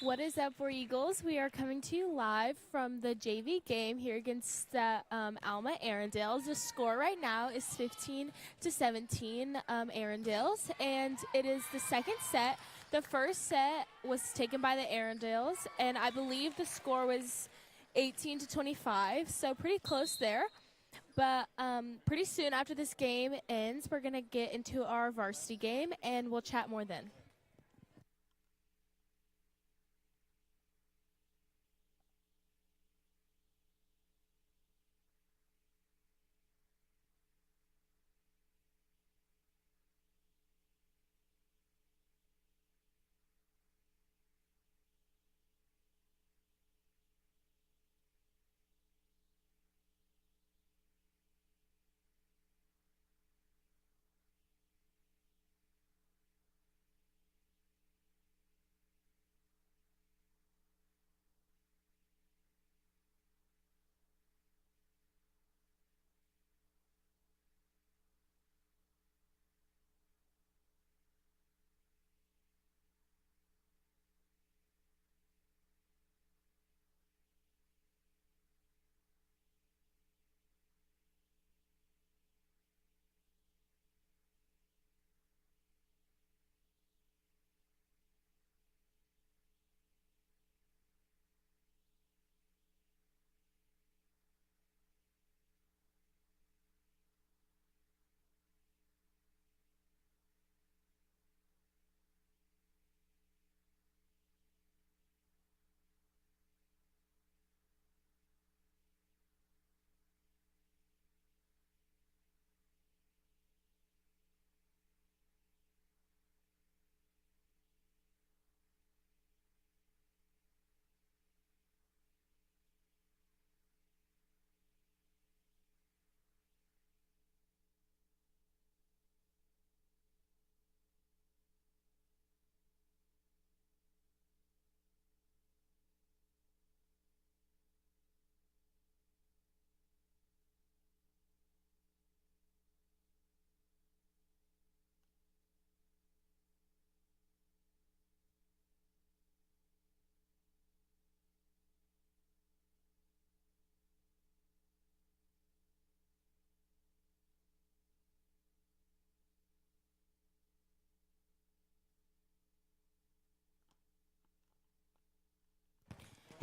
What is up, War Eagles? We are coming to you live from the JV game here against the Alma Arendales. The score right now is 15-17 Arendales, and it is the second set. The first set was taken by the Arendales, and I believe the score was 18-25, so pretty close there. But pretty soon after this game ends, we're going to get into our varsity game, and we'll chat more then.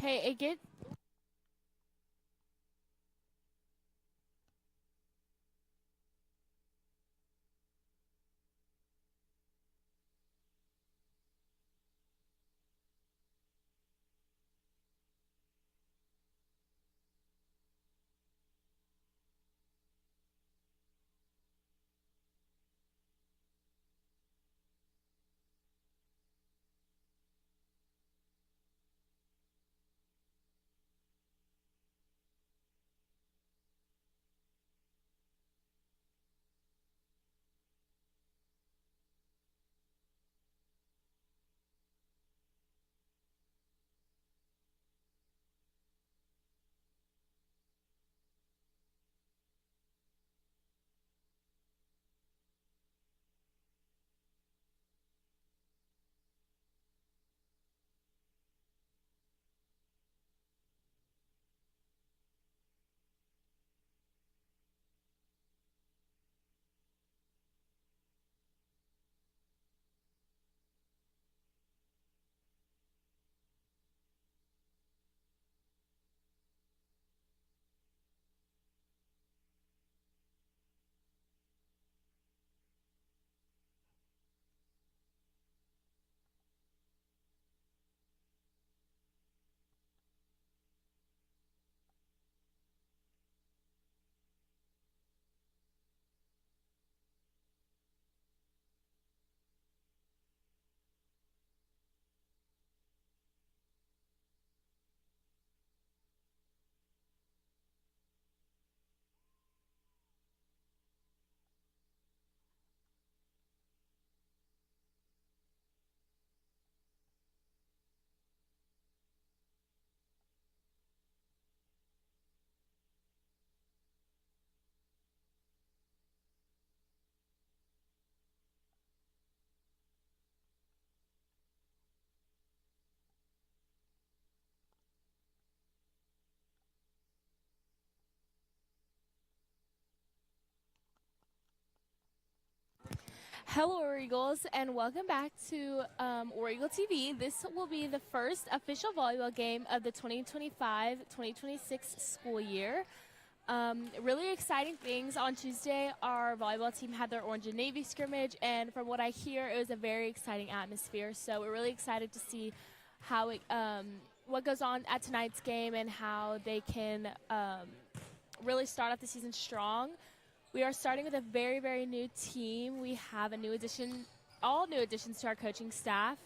Hey, it get Hello, War Eagles, and welcome back to War Eagle TV. This will be the first official volleyball game of the 2025-2026 school year. Really exciting things. On Tuesday, our volleyball team had their orange and navy scrimmage, and from what I hear, it was a very exciting atmosphere. So we're really excited to see how what goes on at tonight's game and how they can really start off the season strong. We are starting with a very, very new team. We have a new addition, all new additions to our coaching staff.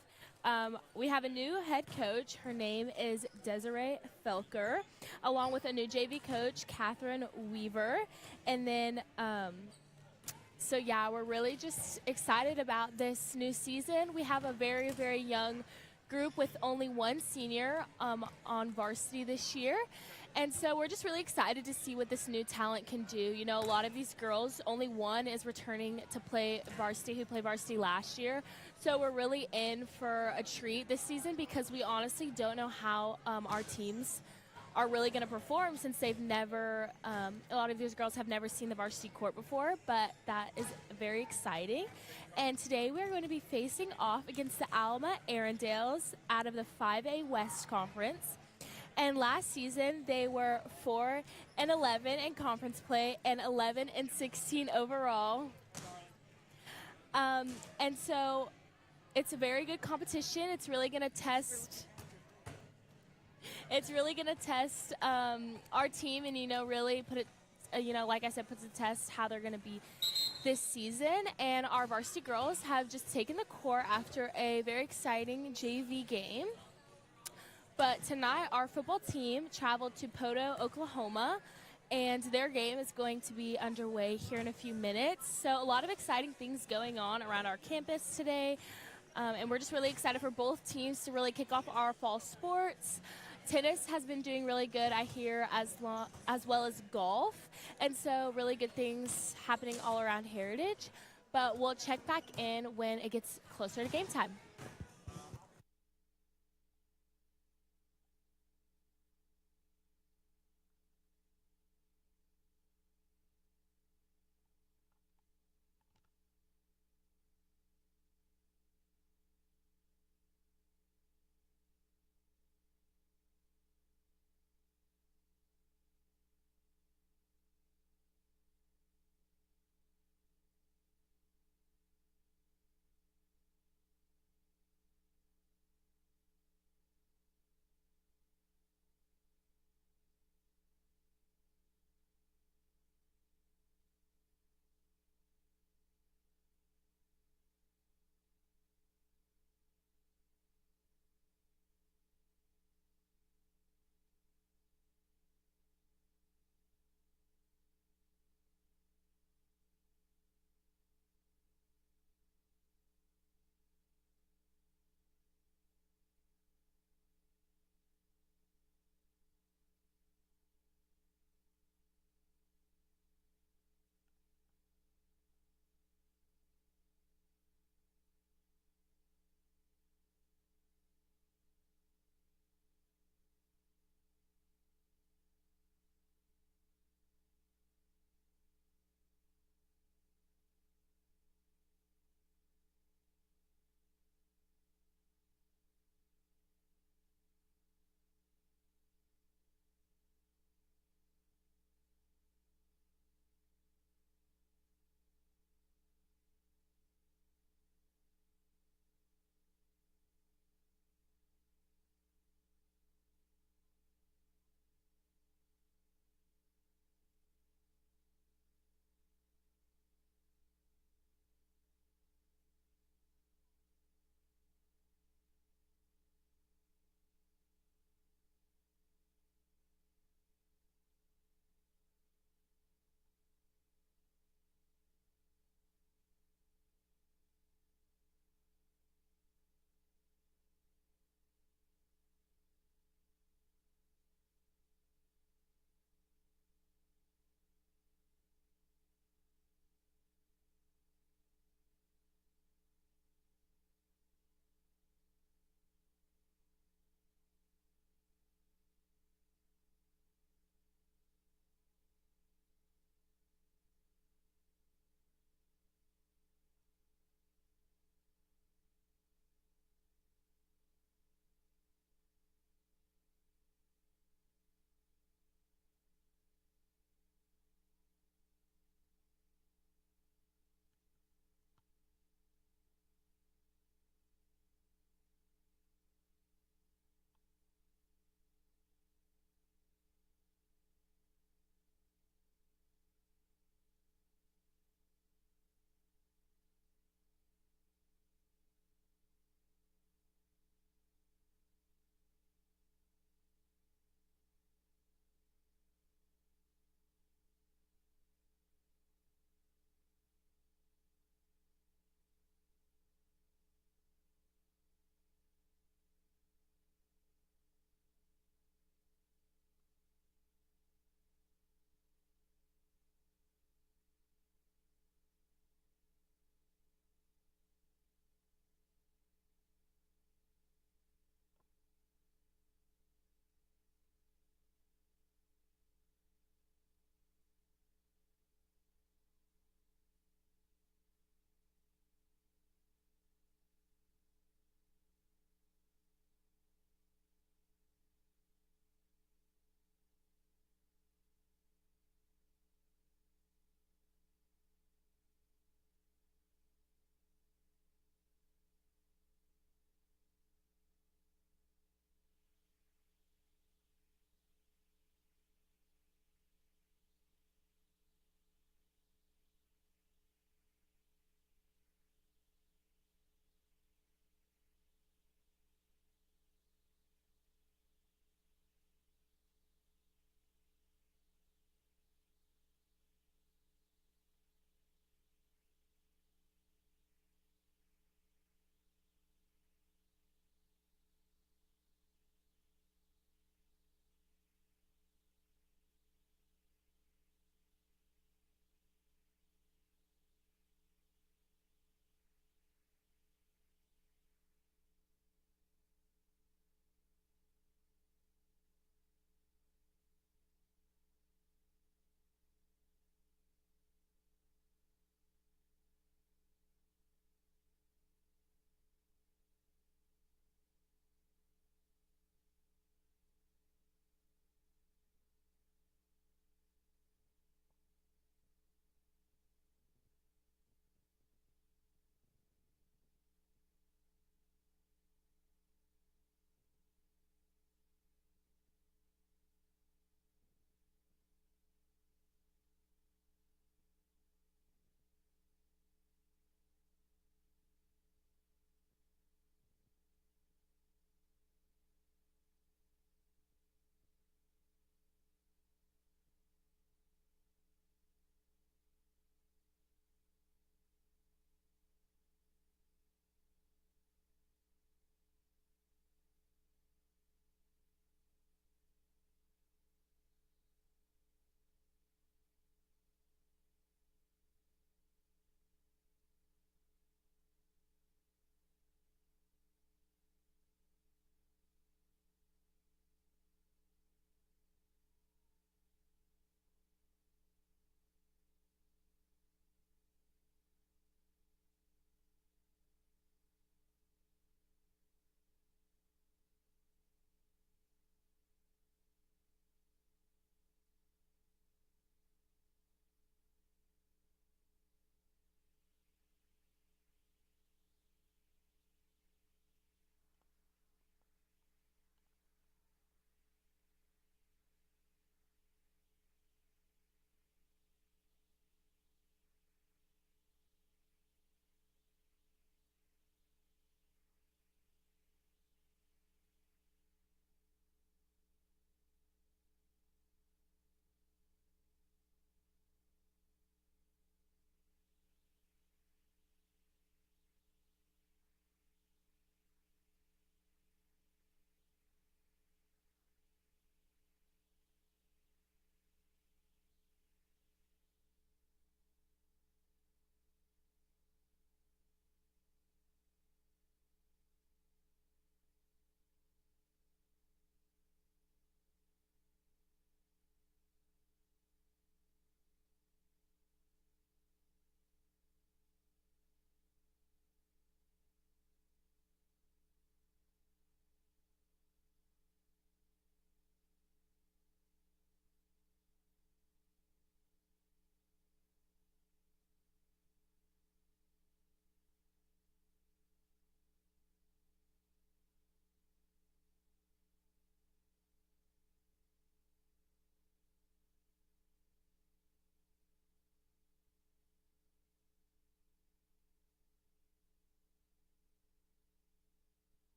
We have a new head coach. Her name is Desiree Felker, along with a new JV coach, Catherine Weaver. And then, so yeah, we're really just excited about this new season. We have a very, very young group with only one senior on varsity this year. And so we're just really excited to see what this new talent can do. You know, a lot of these girls, only one is returning to play varsity, who played varsity last year. So we're really in for a treat this season because we honestly don't know how our teams are really going to perform since they've never, a lot of these girls have never seen the varsity court before, but that is very exciting. And today we're going to be facing off against the Alma Arendales out of the 5A West Conference. And last season, they were 4-11 in conference play and 11-16 overall. And so it's a very good competition. It's really going to test. It's really going to test our team, and really put it, like I said, puts to test how they're going to be this season. And our varsity girls have just taken the court after a very exciting JV game. But tonight, our football team traveled to Poto, Oklahoma, and their game is going to be underway here in a few minutes. So a lot of exciting things going on around our campus today, and we're just really excited for both teams to really kick off our fall sports. Tennis has been doing really good, I hear, as well as golf, and so really good things happening all around Heritage. But we'll check back in when it gets closer to game time.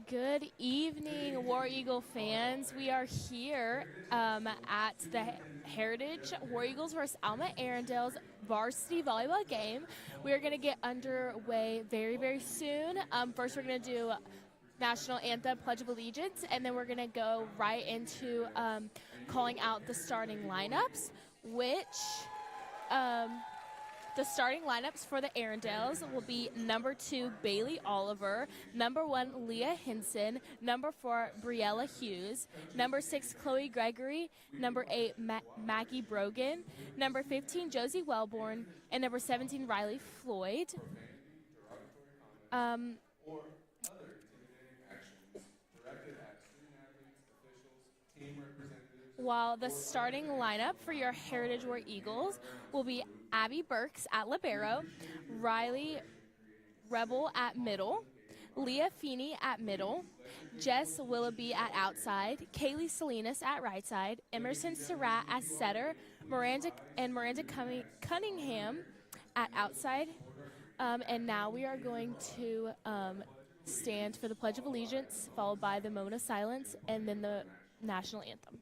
Good evening, War Eagle fans. We are here at the Heritage War Eagles versus Alma Arundale's varsity volleyball game. We are going to get underway very, very soon. First, we're going to do national anthem, Pledge of Allegiance, and then we're going to go right into calling out the starting lineups, which the starting lineups for the Arundales will be number 2, Bailey Oliver, number 1, Leah Hinson, number 4, Briella Hughes, number 6, Chloe Gregory, number 8, Maggie Brogan, number 15, Josie Wellborn, and number 17, Riley Floyd. While the starting lineup for your Heritage War Eagles will be Abby Burks at libero, Riley Rebel at middle, Leah Feeney at middle, Jess Willoughby at outside, Kaylee Salinas at right side, Emerson Surratt as setter, Miranda Cunningham at outside. And now we are going to stand for the Pledge of Allegiance, followed by the moment of silence, and then the national anthem.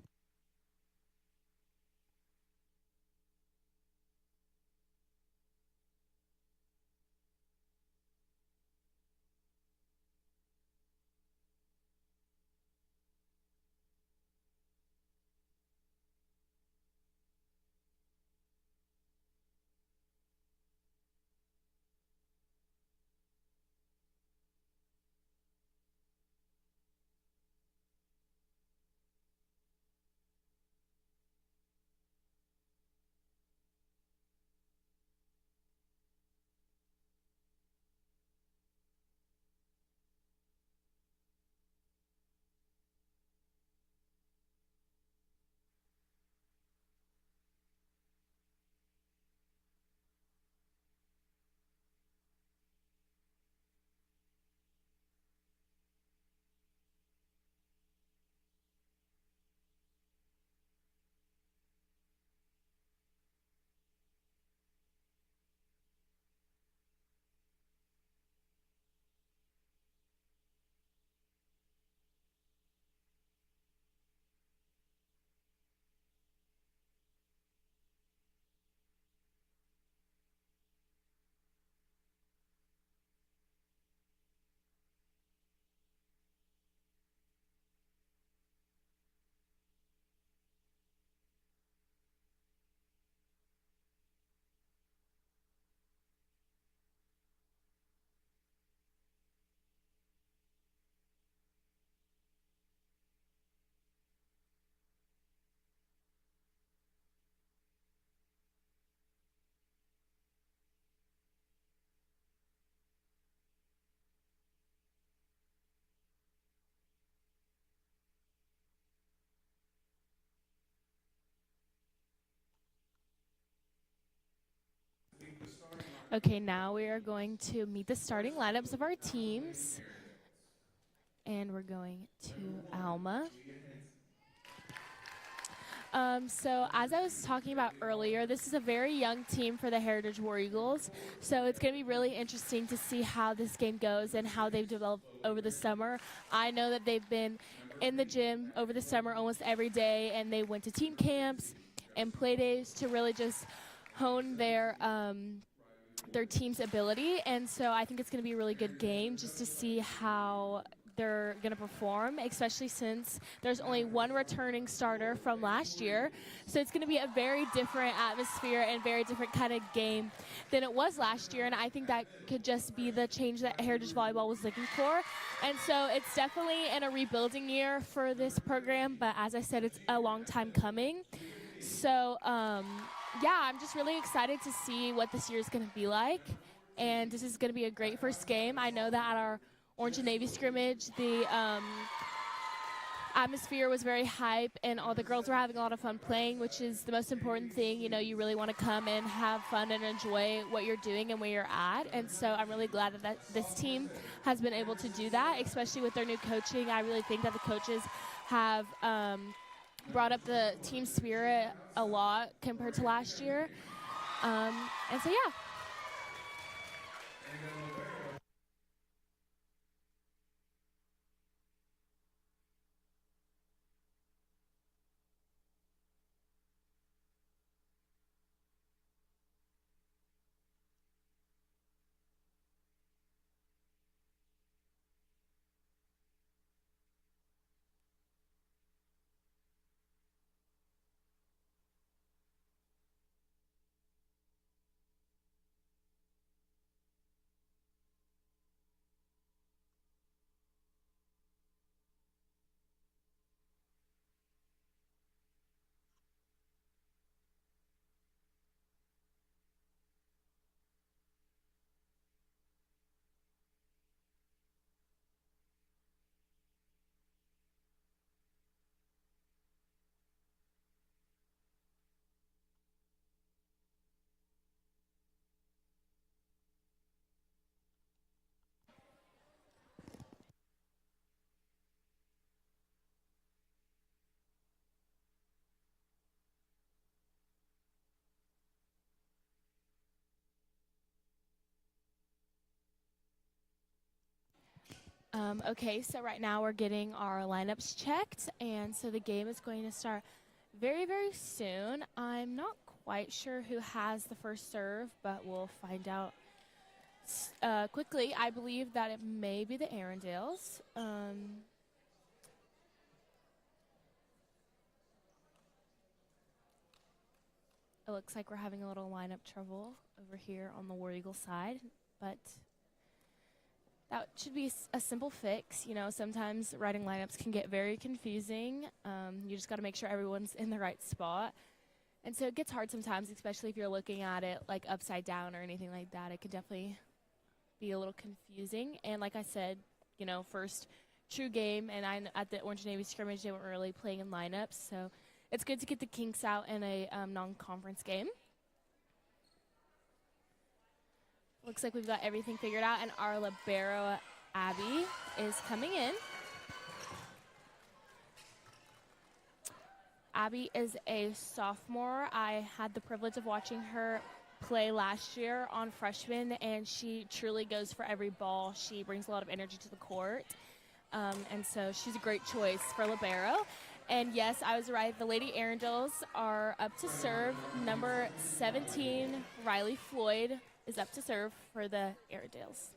Okay, now we are going to meet the starting lineups of our teams. And we're going to Alma. So as I was talking about earlier, this is a very young team for the Heritage War Eagles. So it's going to be really interesting to see how this game goes and how they've developed over the summer. I know that they've been in the gym over the summer almost every day, and they went to team camps and play days to really just hone their team's ability. And so I think it's going to be a really good game just to see how they're going to perform, especially since there's only one returning starter from last year. So it's going to be a very different atmosphere and very different kind of game than it was last year. And I think that could just be the change that Heritage Volleyball was looking for. And so it's definitely in a rebuilding year for this program. But as I said, it's a long time coming. So, yeah, I'm just really excited to see what this year is going to be like. And this is going to be a great first game. I know that at our Orange and Navy scrimmage, the atmosphere was very hype, and all the girls were having a lot of fun playing, which is the most important thing. You know, you really want to come and have fun and enjoy what you're doing and where you're at. And so I'm really glad that this team has been able to do that, especially with their new coaching. I really think that the coaches have brought up the team spirit a lot compared to last year. And so, yeah. Okay, so right now we're getting our lineups checked, and so the game is going to start very, very soon. I'm not quite sure who has the first serve, but we'll find out quickly. I believe that it may be the Arendales. It looks like we're having a little lineup trouble over here on the War Eagle side, but that should be a simple fix. You know, sometimes writing lineups can get very confusing. You just got to make sure everyone's in the right spot. And so it gets hard sometimes, especially if you're looking at it like upside down or anything like that. It can definitely be a little confusing. And like I said, you know, first true game, and at the Orange Navy scrimmage, they weren't really playing in lineups. So it's good to get the kinks out in a non-conference game. Looks like we've got everything figured out, and our libero, Abby, is coming in. Abby is a sophomore. I had the privilege of watching her play last year on freshman, and she truly goes for every ball. She brings a lot of energy to the court, and so she's a great choice for libero. And yes, I was right. The Lady Arendales are up to serve. Number 17, Riley Floyd, is up to serve for the Arendales.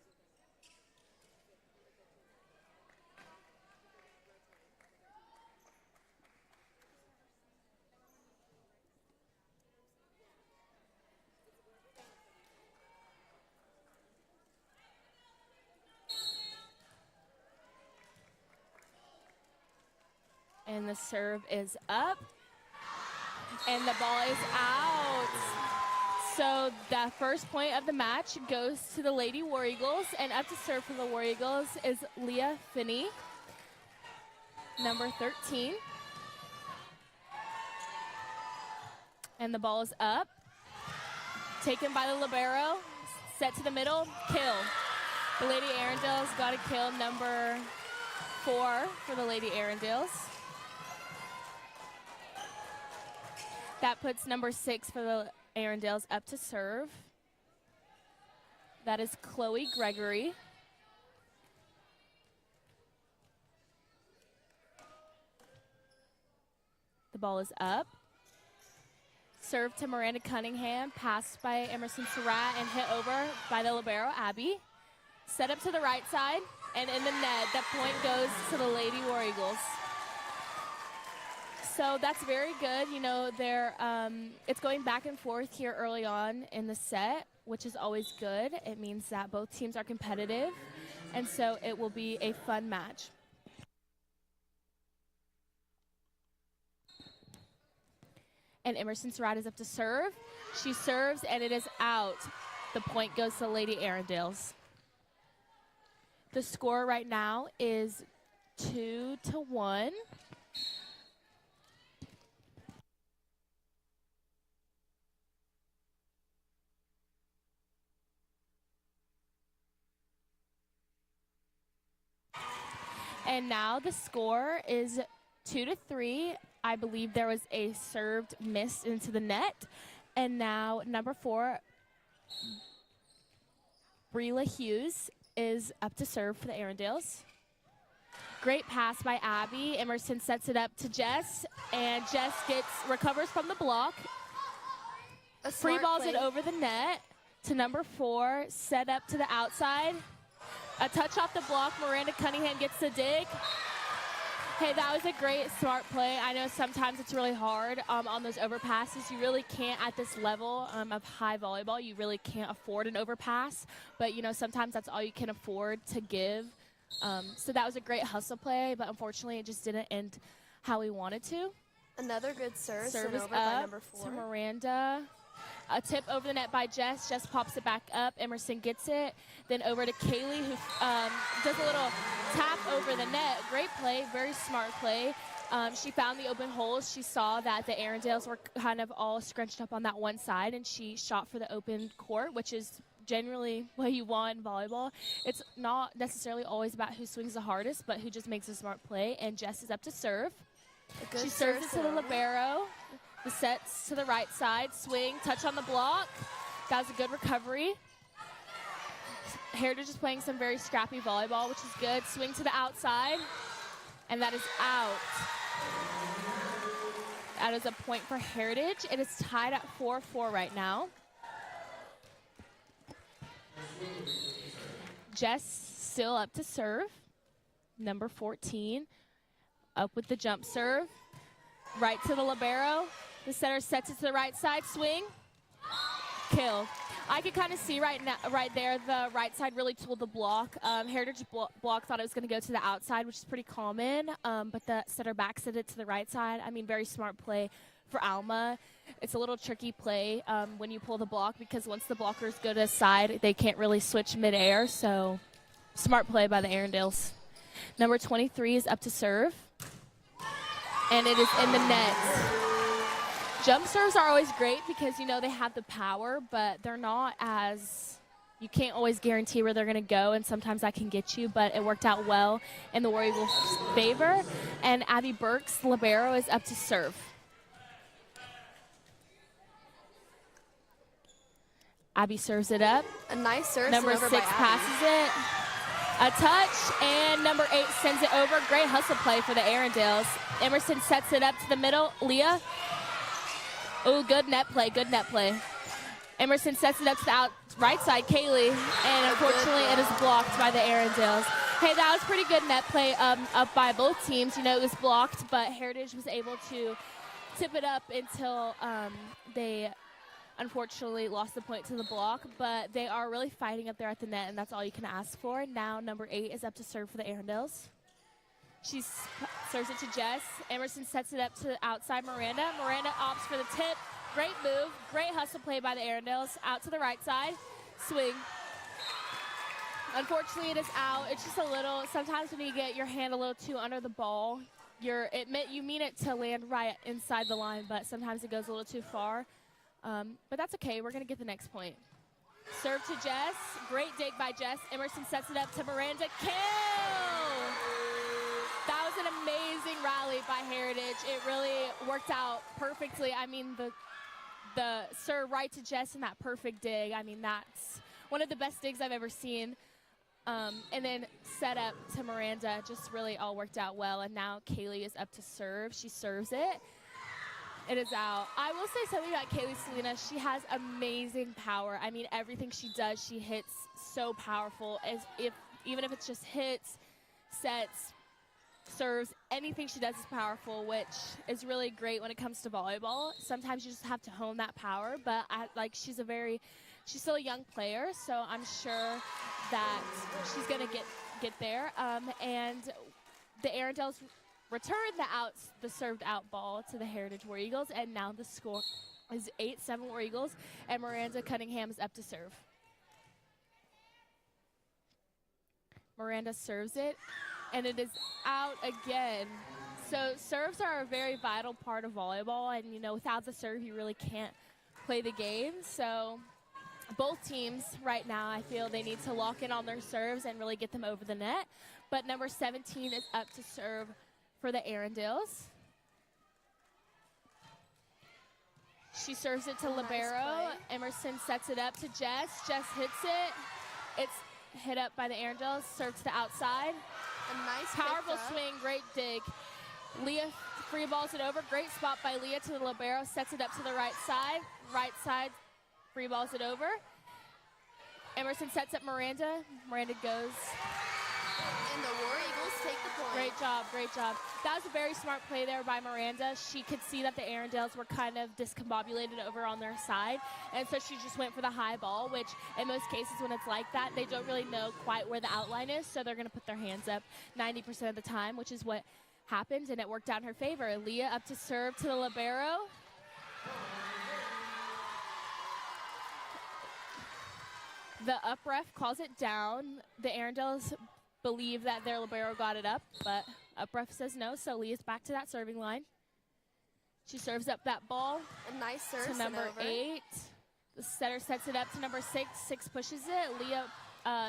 And the serve is up, and the ball is out. So the first point of the match goes to the Lady War Eagles, and up to serve for the War Eagles is Leah Finney, number 13. And the ball is up, taken by the libero, set to the middle, kill. The Lady Arendales got a kill, number 4 for the Lady Arendales. That puts number 6 for the Arendales up to serve. That is Chloe Gregory. The ball is up. Serve to Miranda Cunningham, passed by Emerson Surratt and hit over by the libero, Abby. Set up to the right side, and in the net, that point goes to the Lady War Eagles. So that's very good. You know, it's going back and forth here early on in the set, which is always good. It means that both teams are competitive, and so it will be a fun match. And Emerson Surratt is up to serve. She serves, and it is out. The point goes to Lady Arendales. The score right now is 2-1. And now the score is 2-3. I believe there was a served miss into the net. And now number 4, Breela Hughes, is up to serve for the Arendales. Great pass by Abby. Emerson sets it up to Jess, and Jess recovers from the block. Free balls it over the net to number 4, set up to the outside. A touch off the block. Miranda Cunningham gets the dig. Hey, that was a great, smart play. I know sometimes it's really hard on those overpasses. You really can't, at this level of high volleyball, you really can't afford an overpass. But, you know, sometimes that's all you can afford to give. So that was a great hustle play, but unfortunately it just didn't end how we wanted to. Another good serve. Service over up by number 4. to Miranda. A tip over the net by Jess. Jess pops it back up. Emerson gets it. Then over to Kaylee, who does a little tap over the net. Great play, very smart play. She found the open holes. She saw that the Arendales were kind of all scrunched up on that one side, and she shot for the open court, which is generally what you want in volleyball. It's not necessarily always about who swings the hardest, but who just makes a smart play, and Jess is up to serve. She serves it to the libero. The sets to the right side, swing, touch on the block. That was a good recovery. Heritage is playing some very scrappy volleyball, which is good. Swing to the outside, and that is out. That is a point for Heritage. It is tied at 4-4 right now. Jess still up to serve. Number 14, up with the jump serve. Right to the libero. The setter sets it to the right side, swing, kill. I could kind of see right there, the right side really told the block. Heritage block thought it was going to go to the outside, which is pretty common, but the setter backset it to the right side. I mean, very smart play for Alma. It's a little tricky play when you pull the block, because once the blockers go to the side, they can't really switch midair, so smart play by the Arendelles. Number 23 is up to serve, and it is in the net. Jump serves are always great because, you know, they have the power, but they're not as, you can't always guarantee where they're going to go, and sometimes that can get you, but it worked out well in the War Eagles' favor. And Abby Burke's libero is up to serve. Abby serves it up. A nice serve. Number 6 passes it. A touch, and number 8 sends it over. Great hustle play for the Arendelles. Emerson sets it up to the middle. Leah. Oh, good net play, good net play. Emerson sets it up to the right side, Kaylee, and unfortunately it is blocked by the Arendelles. Hey, that was pretty good net play up by both teams. You know, it was blocked, but Heritage was able to tip it up until they unfortunately lost the point to the block, but they are really fighting up there at the net, and that's all you can ask for. Now number 8 is up to serve for the Arendelles. She serves it to Jess. Emerson sets it up to the outside Miranda. Miranda opts for the tip. Great move. Great hustle play by the Arendelles. Out to the right side. Swing. Unfortunately, it is out. It's just a little, sometimes when you get your hand a little too under the ball, you mean it to land right inside the line, but sometimes it goes a little too far. But that's okay. We're going to get the next point. Serve to Jess. Great dig by Jess. Emerson sets it up to Miranda. Kill! That was an amazing rally by Heritage. It really worked out perfectly. I mean, the serve right to Jess and that perfect dig, I mean, that's one of the best digs I've ever seen. And then set up to Miranda, just really all worked out well. And now Kaylee is up to serve. She serves it. It is out. I will say something about Kaylee Salinas. She has amazing power. I mean, everything she does, she hits so powerful. Even if it's just hits, sets, serves, anything she does is powerful, which is really great when it comes to volleyball. Sometimes you just have to hone that power, but she's still a young player, so I'm sure that she's going to get there. And the Arendelles return the served out ball to the Heritage War Eagles, and now the score is 8-7 War Eagles, and Miranda Cunningham is up to serve. Miranda serves it, and it is out again. So serves are a very vital part of volleyball, and you know, without the serve, you really can't play the game. So both teams right now, I feel they need to lock in on their serves and really get them over the net. But number 17 is up to serve for the Arendelles. She serves it to libero. Emerson sets it up to Jess. Jess hits it. It's hit up by the Arendelles. Serve to the outside. A nice powerful swing, great dig. Leah free balls it over. Great spot by Leah to the libero. Sets it up to the right side. Right side free balls it over. Emerson sets up Miranda. Miranda goes. And the War Eagles take the point. Great job, great job. That was a very smart play there by Miranda. She could see that the Arendelles were kind of discombobulated over on their side, and so she just went for the high ball, which in most cases when it's like that, they don't really know quite where the outline is, so they're going to put their hands up 90% of the time, which is what happened, and it worked out in her favor. Leah up to serve to the libero. The up ref calls it down. The Arendelles believe that their libero got it up, but up ref says no, so Leah's back to that serving line. She serves up that ball. A nice serve to number 8. The setter sets it up to number 6. 6 pushes it. Leah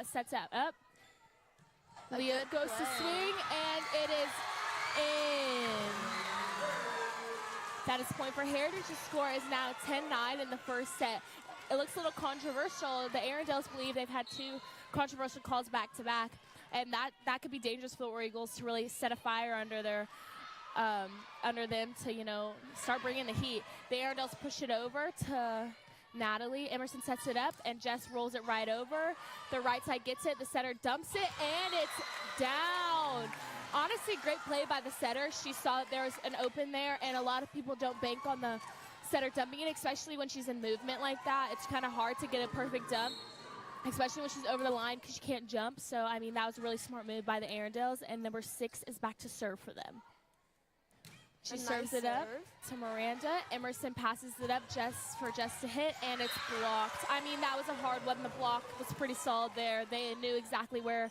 sets that up. Leah goes to swing, and it is in. That is point for Heritage. The score is now 10-9 in the first set. it looks a little controversial. The Arendelles believe they've had 2 controversial calls back-to-back, and that could be dangerous for the War Eagles to really set a fire under their under them to, you know, start bringing the heat. The Arendelles push it over to Natalie. Emerson sets it up, and Jess rolls it right over. The right side gets it. The setter dumps it, and it's down. Honestly, great play by the setter. She saw that there was an open there, and a lot of people don't bank on the setter dumping it, especially when she's in movement like that. It's kind of hard to get a perfect dump, especially when she's over the line because she can't jump. So, I mean, that was a really smart move by the Arendelles, and number 6 is back to serve for them. She serves it up to Miranda. Emerson passes it up for Jess to hit, and it's blocked. I mean, that was a hard one. The block was pretty solid there. They knew exactly where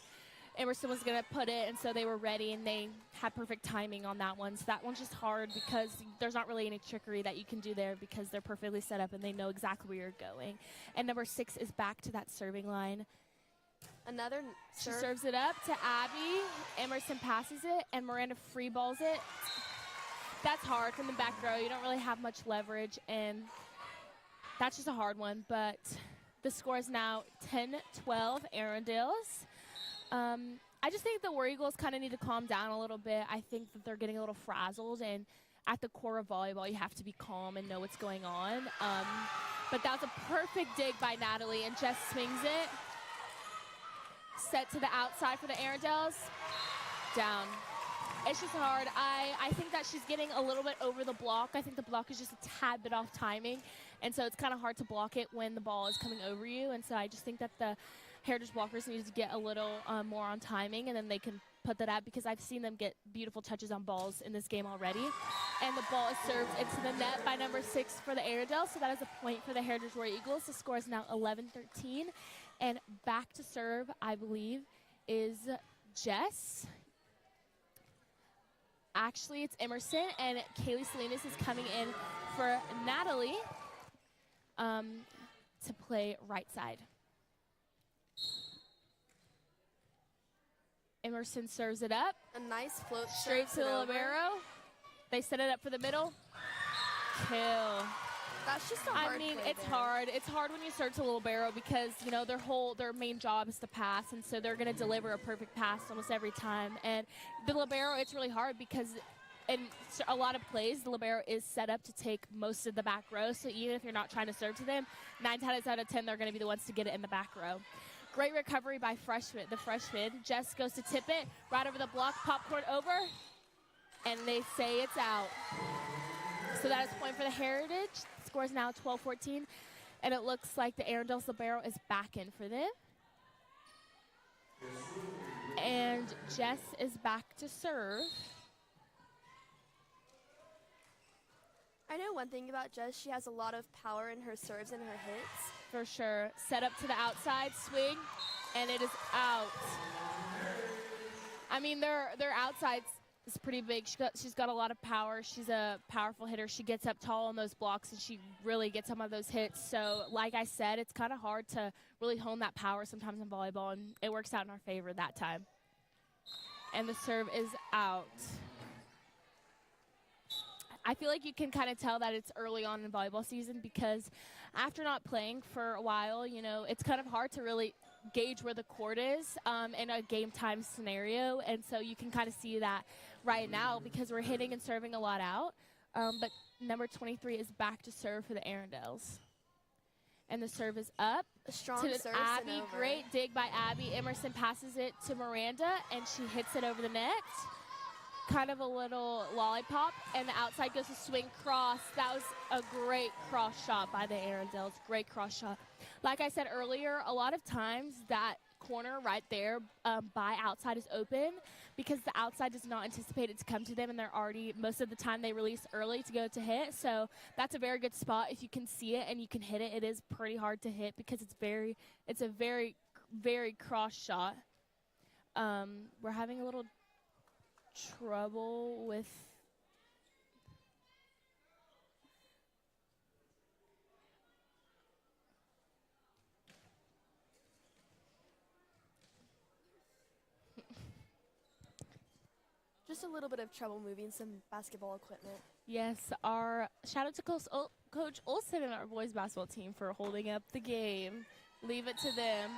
Emerson was going to put it, and so they were ready, and they had perfect timing on that one. So that one's just hard because there's not really any trickery that you can do there because they're perfectly set up, and they know exactly where you're going. And number 6 is back to that serving line. Another She serves it up to Abby. Emerson passes it, and Miranda free balls it. That's hard from the back row. You don't really have much leverage, and that's just a hard one. But the score is now 10-12 Arendelles. I just think the War Eagles kind of need to calm down a little bit. I think that they're getting a little frazzled, and at the core of volleyball, you have to be calm and know what's going on. But that was a perfect dig by Natalie, and Jess swings it. Set to the outside for the Arendelles. Down. It's just hard. I think that she's getting a little bit over the block. I think the block is just a tad bit off timing, and so it's kind of hard to block it when the ball is coming over you. And so I just think that the Heritage blockers need to get a little more on timing, and then they can put that out because I've seen them get beautiful touches on balls in this game already. And the ball is served into the net by number 6 for the Arendelles, so that is a point for the Heritage War Eagles. The score is now 11-13, and back to serve, I believe, is Jess. Actually, it's Emerson, and Kaylee Salinas is coming in for Natalie to play right side. Emerson serves it up. A nice float straight to the libero. They set it up for the middle. Kill. That's just a hard I mean, play it's there. hard. It's hard when you serve to the libero because, you know, their main job is to pass, and so they're going to deliver a perfect pass almost every time. And the libero, it's really hard because in a lot of plays, the libero is set up to take most of the back row. So even if you're not trying to serve to them, 9 times out of 10, they're going to be the ones to get it in the back row. Great recovery by the freshman. Jess goes to tip it right over the block, popcorn over, and they say it's out. So that is a point for the Heritage. The score is now 12-14, and it looks like the Arendelles libero is back in for them. And Jess is back to serve. I know one thing about Jess, she has a lot of power in her serves and her hits. For sure. Set up to the outside, swing, and it is out. I mean, their outside is pretty big. She's got a lot of power. She's a powerful hitter. She gets up tall on those blocks, and she really gets some of those hits. So, like I said, it's kind of hard to really hone that power sometimes in volleyball, and it works out in our favor that time. And the serve is out. I feel like you can kind of tell that it's early on in volleyball season because after not playing for a while, you know, it's kind of hard to really gauge where the court is in a game time scenario. And so you can kind of see that right now because we're hitting and serving a lot out. But number 23 is back to serve for the Arendelles. And the serve is up. A strong to serve Abby. and over. Great dig by Abby. Emerson passes it to Miranda, and she hits it over the net. Kind of a little lollipop, and the outside goes to swing cross. That was a great cross shot by the Arendelles. Great cross shot. Like I said earlier, a lot of times that corner right there by outside is open because the outside does not anticipate it to come to them, and they're already, most of the time they release early to go to hit. So that's a very good spot. If you can see it and you can hit it, it is pretty hard to hit because it's a very, very cross shot. We're having a little trouble with just a little bit of trouble moving some basketball equipment. Yes, our shout out to Coach Olsen and our boys basketball team for holding up the game. Leave it to them.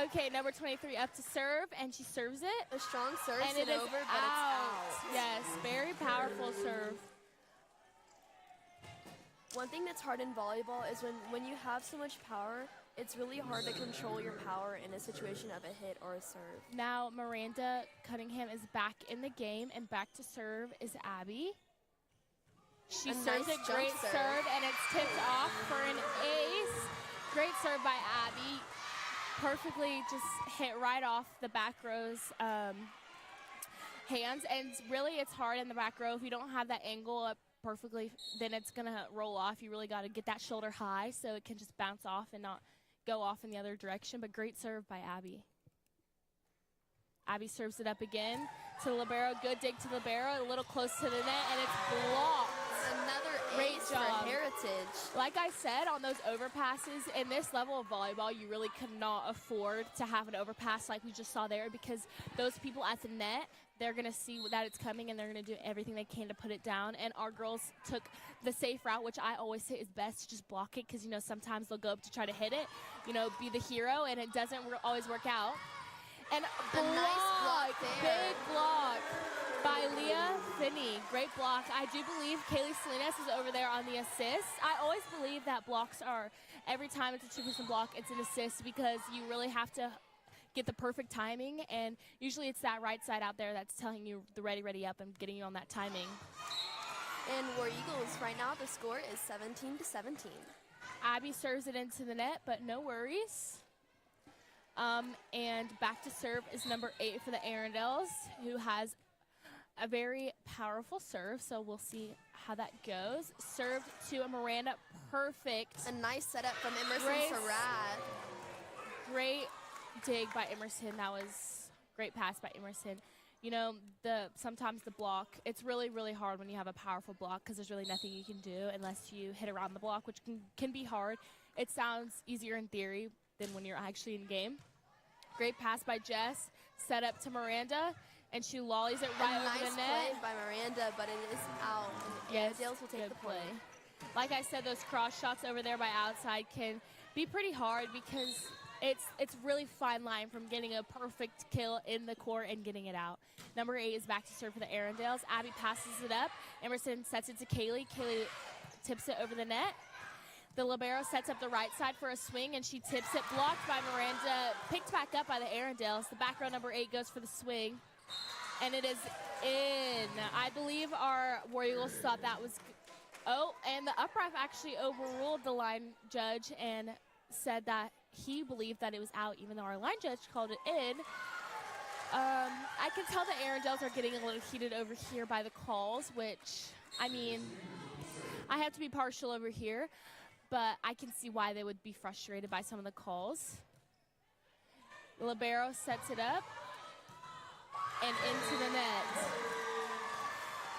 Okay, number 23 up to serve, and she serves it. A strong serve and it is over, but it's out. Yes, very powerful serve. One thing that's hard in volleyball is when you have so much power, it's really hard to control your power in a situation of a hit or a serve. Now Miranda Cunningham is back in the game, and back to serve is Abby. She serves nice a great serve, and it's tipped off for an ace. Great serve by Abby. Perfectly just hit right off the back row's hands, and really it's hard in the back row. If you don't have that angle up perfectly, then it's going to roll off. You really got to get that shoulder high so it can just bounce off and not go off in the other direction. But great serve by Abby. Abby serves it up again to the libero. Good dig to the libero, a little close to the net, and it's blocked. Another Great ace job. for Heritage. Like I said, on those overpasses, in this level of volleyball, you really cannot afford to have an overpass like we just saw there, because those people at the net, they're going to see that it's coming, and they're going to do everything they can to put it down. And our girls took the safe route, which I always say is best to just block it, because, you know, sometimes they'll go up to try to hit it, you know, be the hero, and it doesn't always work out. And a nice block there. Big block by Leah Finney. Great block. I do believe Kaylee Salinas is over there on the assist. I always believe that blocks are, every time it's a two-person block, it's an assist, because you really have to get the perfect timing, and usually it's that right side out there that's telling you the ready up and getting you on that timing. And War Eagles, right now the score is 17-17. Abby serves it into the net, but no worries. And back to serve is number 8 for the Arundels, who has a very powerful serve, so we'll see how that goes. Served to Miranda, perfect. A nice setup from Emerson Surratt. Great dig by Emerson. That was great pass by Emerson. You know, sometimes the block, it's really, really hard when you have a powerful block, because there's really nothing you can do unless you hit around the block, which can be hard. It sounds easier in theory than when you're actually in game. Great pass by Jess, set up to Miranda, and she lollies it right over the net. Nice play by Miranda, but it is out. Yes, Dales will take the play. point. Like I said, those cross shots over there by outside can be pretty hard, because it's really fine line from getting a perfect kill in the court and getting it out. Number 8 is back to serve for the Arundels. Abby passes it up. Emerson sets it to Kaylee. Kaylee tips it over the net. The libero sets up the right side for a swing, and she tips it, blocked by Miranda, picked back up by the Arundels. The back row number 8 goes for the swing, and it is in. I believe our War Eagles thought that was, and the upref actually overruled the line judge and said that he believed that it was out, even though our line judge called it in. I can tell the Arundels are getting a little heated over here by the calls, which, I mean, I have to be partial over here, but I can see why they would be frustrated by some of the calls. Libero sets it up and into the net.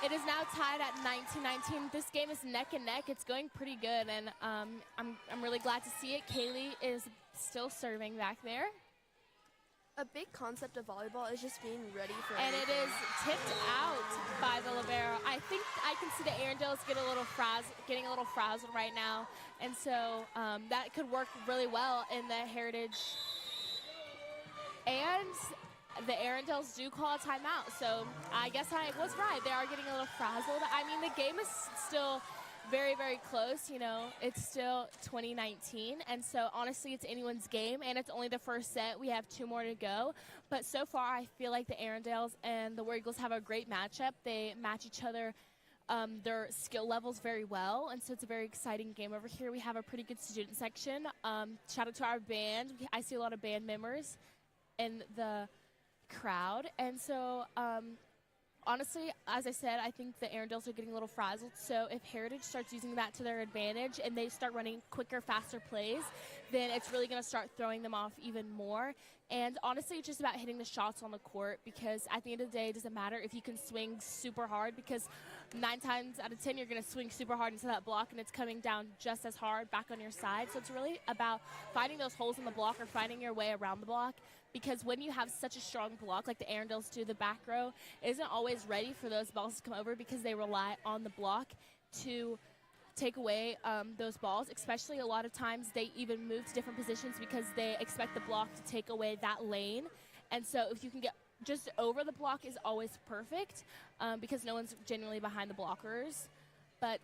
It is now tied at 19-19. This game is neck and neck. It's going pretty good, and I'm really glad to see it. Kaylee is still serving back there. A big concept of volleyball is just being ready for And anything. it is tipped out by the libero. I think I can see the Arundels getting a little frazzled right now, and so that could work really well in the Heritage. And the Arundels do call a timeout, so I guess I was right. They are getting a little frazzled. I mean, the game is still very, very close. You know, it's still 2019, and so honestly, it's anyone's game, and it's only the first set. We have 2 more to go, but so far, I feel like the Arundels and the War Eagles have a great matchup. They match each other, their skill levels very well, and so it's a very exciting game over here. We have a pretty good student section. Shout out to our band. I see a lot of band members in the crowd, and so honestly, as I said, I think the Arundels are getting a little frazzled, so if Heritage starts using that to their advantage and they start running quicker, faster plays, then it's really going to start throwing them off even more. And honestly, it's just about hitting the shots on the court, because at the end of the day, it doesn't matter if you can swing super hard, because 9 times out of 10, you're going to swing super hard into that block, and it's coming down just as hard back on your side. So it's really about finding those holes in the block or finding your way around the block. because when you have such a strong block like the Arendelles do, the back row isn't always ready for those balls to come over because they rely on the block to take away those balls. Especially a lot of times they even move to different positions because they expect the block to take away that lane. And so if you can get just over the block is always perfect because no one's genuinely behind the blockers. But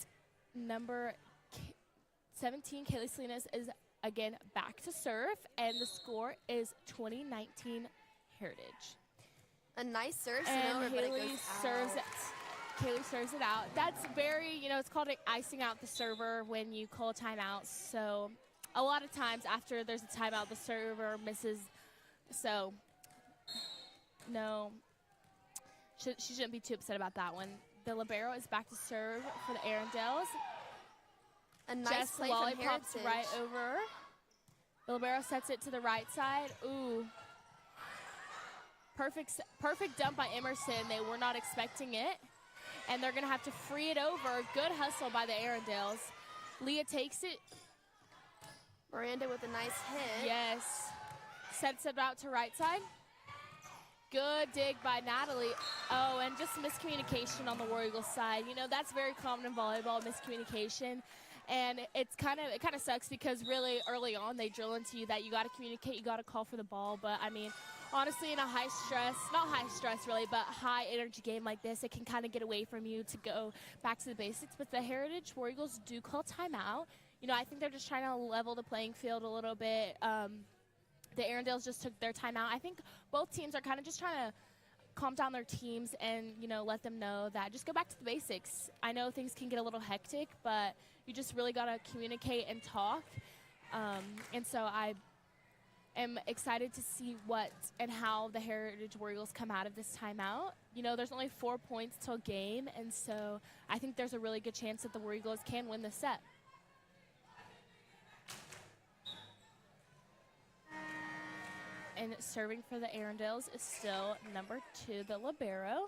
number 17, Kaylee Salinas, is again back to serve, and the score is 2019 Heritage. A nice serve, and but it Haley goes serves out. it. Kaylee serves it out. That's very, it's called icing out the server when you call a timeout. So a lot of times after there's a timeout, the server misses. So no, she shouldn't be too upset about that one. The libero is back to serve for the Arendelles. A nice Jess play Lolly from pops Heritage. right over. The libero sets it to the right side. Ooh. Perfect dump by Emerson. They were not expecting it. And they're going to have to free it over. Good hustle by the Arendelles. Leah takes it. Miranda with a nice hit. Yes. Sets it out to right side. Good dig by Natalie. Oh, and just miscommunication on the War Eagles side. That's very common in volleyball, miscommunication. And it kind of sucks because really early on they drill into you that you got to communicate, you got to call for the ball. But I mean, honestly, in a high stress, not high stress really, but high energy game like this, it can kind of get away from you to go back to the basics. But the Heritage War Eagles do call timeout. I think they're just trying to level the playing field a little bit. The Arendelles just took their timeout. I think both teams are kind of just trying to calm down their teams and, let them know that just go back to the basics. I know things can get a little hectic, but you just really got to communicate and talk. And so I am excited to see what and how the Heritage War Eagles come out of this timeout. There's only 4 points till game, and so I think there's a really good chance that the War Eagles can win the set. And serving for the Arendelles is still number 2, the libero.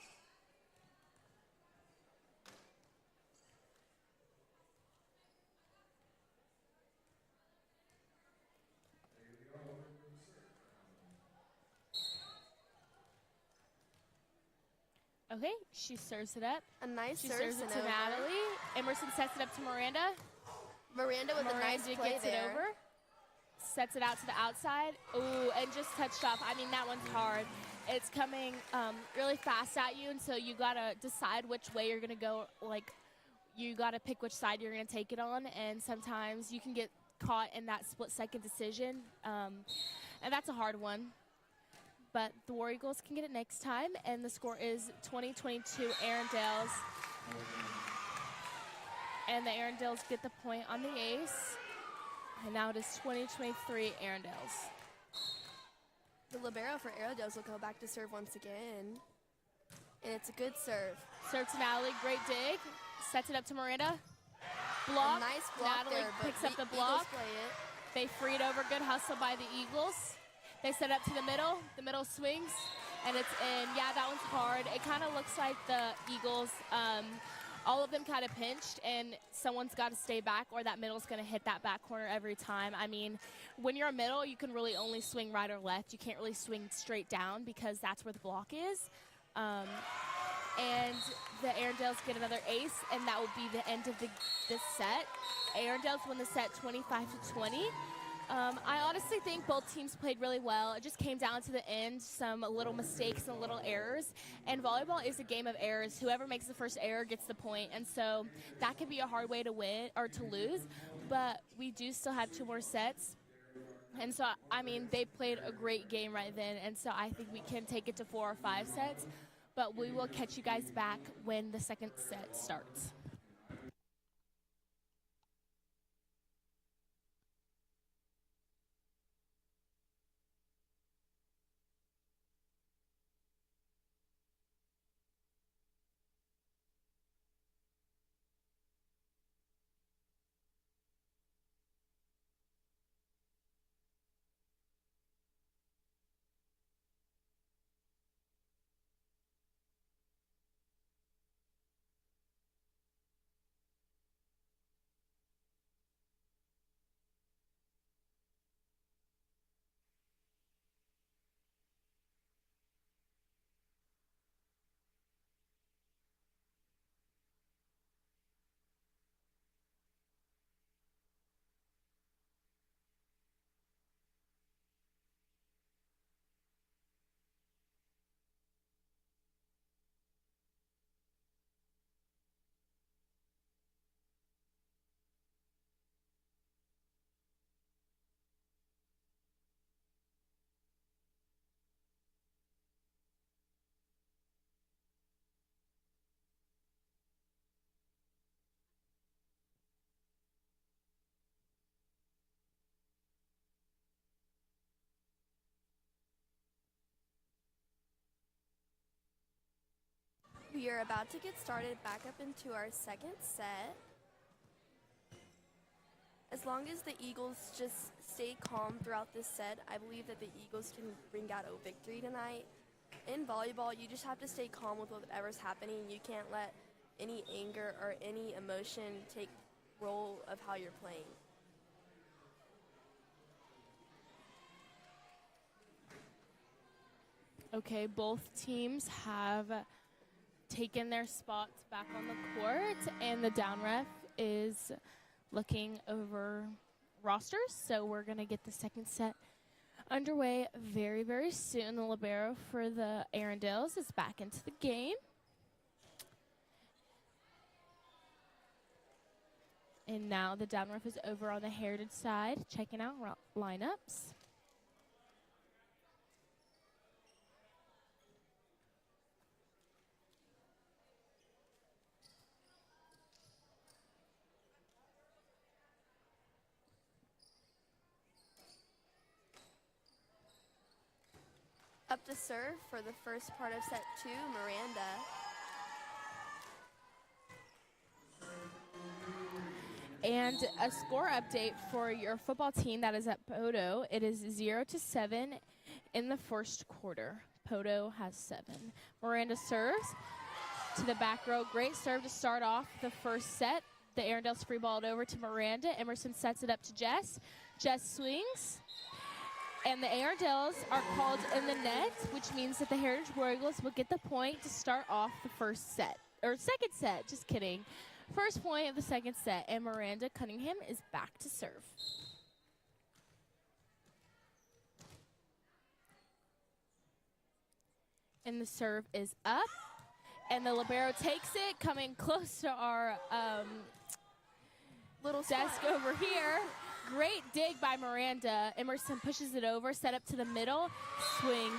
Okay, she serves it up. A nice She serve, serves it to Sonova. Natalie. Emerson sets it up to Miranda. Miranda with a nice play gets there. it over. Sets it out to the outside. Ooh, and just touched off. I mean, that one's hard. It's coming really fast at you, and so you got to decide which way you're going to go. You got to pick which side you're going to take it on, and sometimes you can get caught in that split-second decision, and that's a hard one. But the War Eagles can get it next time, and the score is 20-22 Arendelles. And the Arendelles get the point on the ace. And now it is 20-23 Arendelles. The libero for Arendelles will go back to serve once again. And it's a good serve. Serve to Natalie, great dig. Sets it up to Miranda. Block. A nice block Natalie there, but picks up the Eagles block. play it. They freed over, good hustle by the Eagles. They set up to the middle swings, and it's in. Yeah, that one's hard. It kind of looks like the Eagles, all of them kind of pinched, and someone's got to stay back, or that middle's going to hit that back corner every time. I mean, when you're a middle, you can really only swing right or left. You can't really swing straight down because that's where the block is. And the Arendelles get another ace, and that will be the end of this set. Arendelles win the set 25-20. I honestly think both teams played really well. It just came down to the end, some little mistakes and little errors. And volleyball is a game of errors. Whoever makes the first error gets the point. And so that could be a hard way to win or to lose. But we do still have 2 more sets. And so, I mean, they played a great game right then. And so I think we can take it to 4 or 5 sets. But we will catch you guys back when the second set starts. are about to get started back up into our second set. As long as the Eagles just stay calm throughout this set, I believe that the Eagles can bring out a victory tonight. In volleyball, you just have to stay calm with whatever's happening. You can't let any anger or any emotion take role of how you're playing. Okay, both teams have taken their spots back on the court, and the down ref is looking over rosters. So we're going to get the second set underway very, very soon. The libero for the Arendelles is back into the game. And now the down ref is over on the Heritage side, checking out lineups. Up to serve for the first part of set 2, Miranda. And a score update for your football team that is at Poto. It is 0-7 in the first quarter. Poto has 7. Miranda serves to the back row. Great serve to start off the first set. The Arendelles free balled over to Miranda. Emerson sets it up to Jess. Jess swings. And the Arendelles are called in the net, which means that the Heritage War Eagles will get the point to start off the first set. Or second set, just kidding. First point of the second set, and Miranda Cunningham is back to serve. And the serve is up, and the libero takes it, coming close to our little desk over here. Great dig by Miranda. Emerson pushes it over, set up to the middle, swing.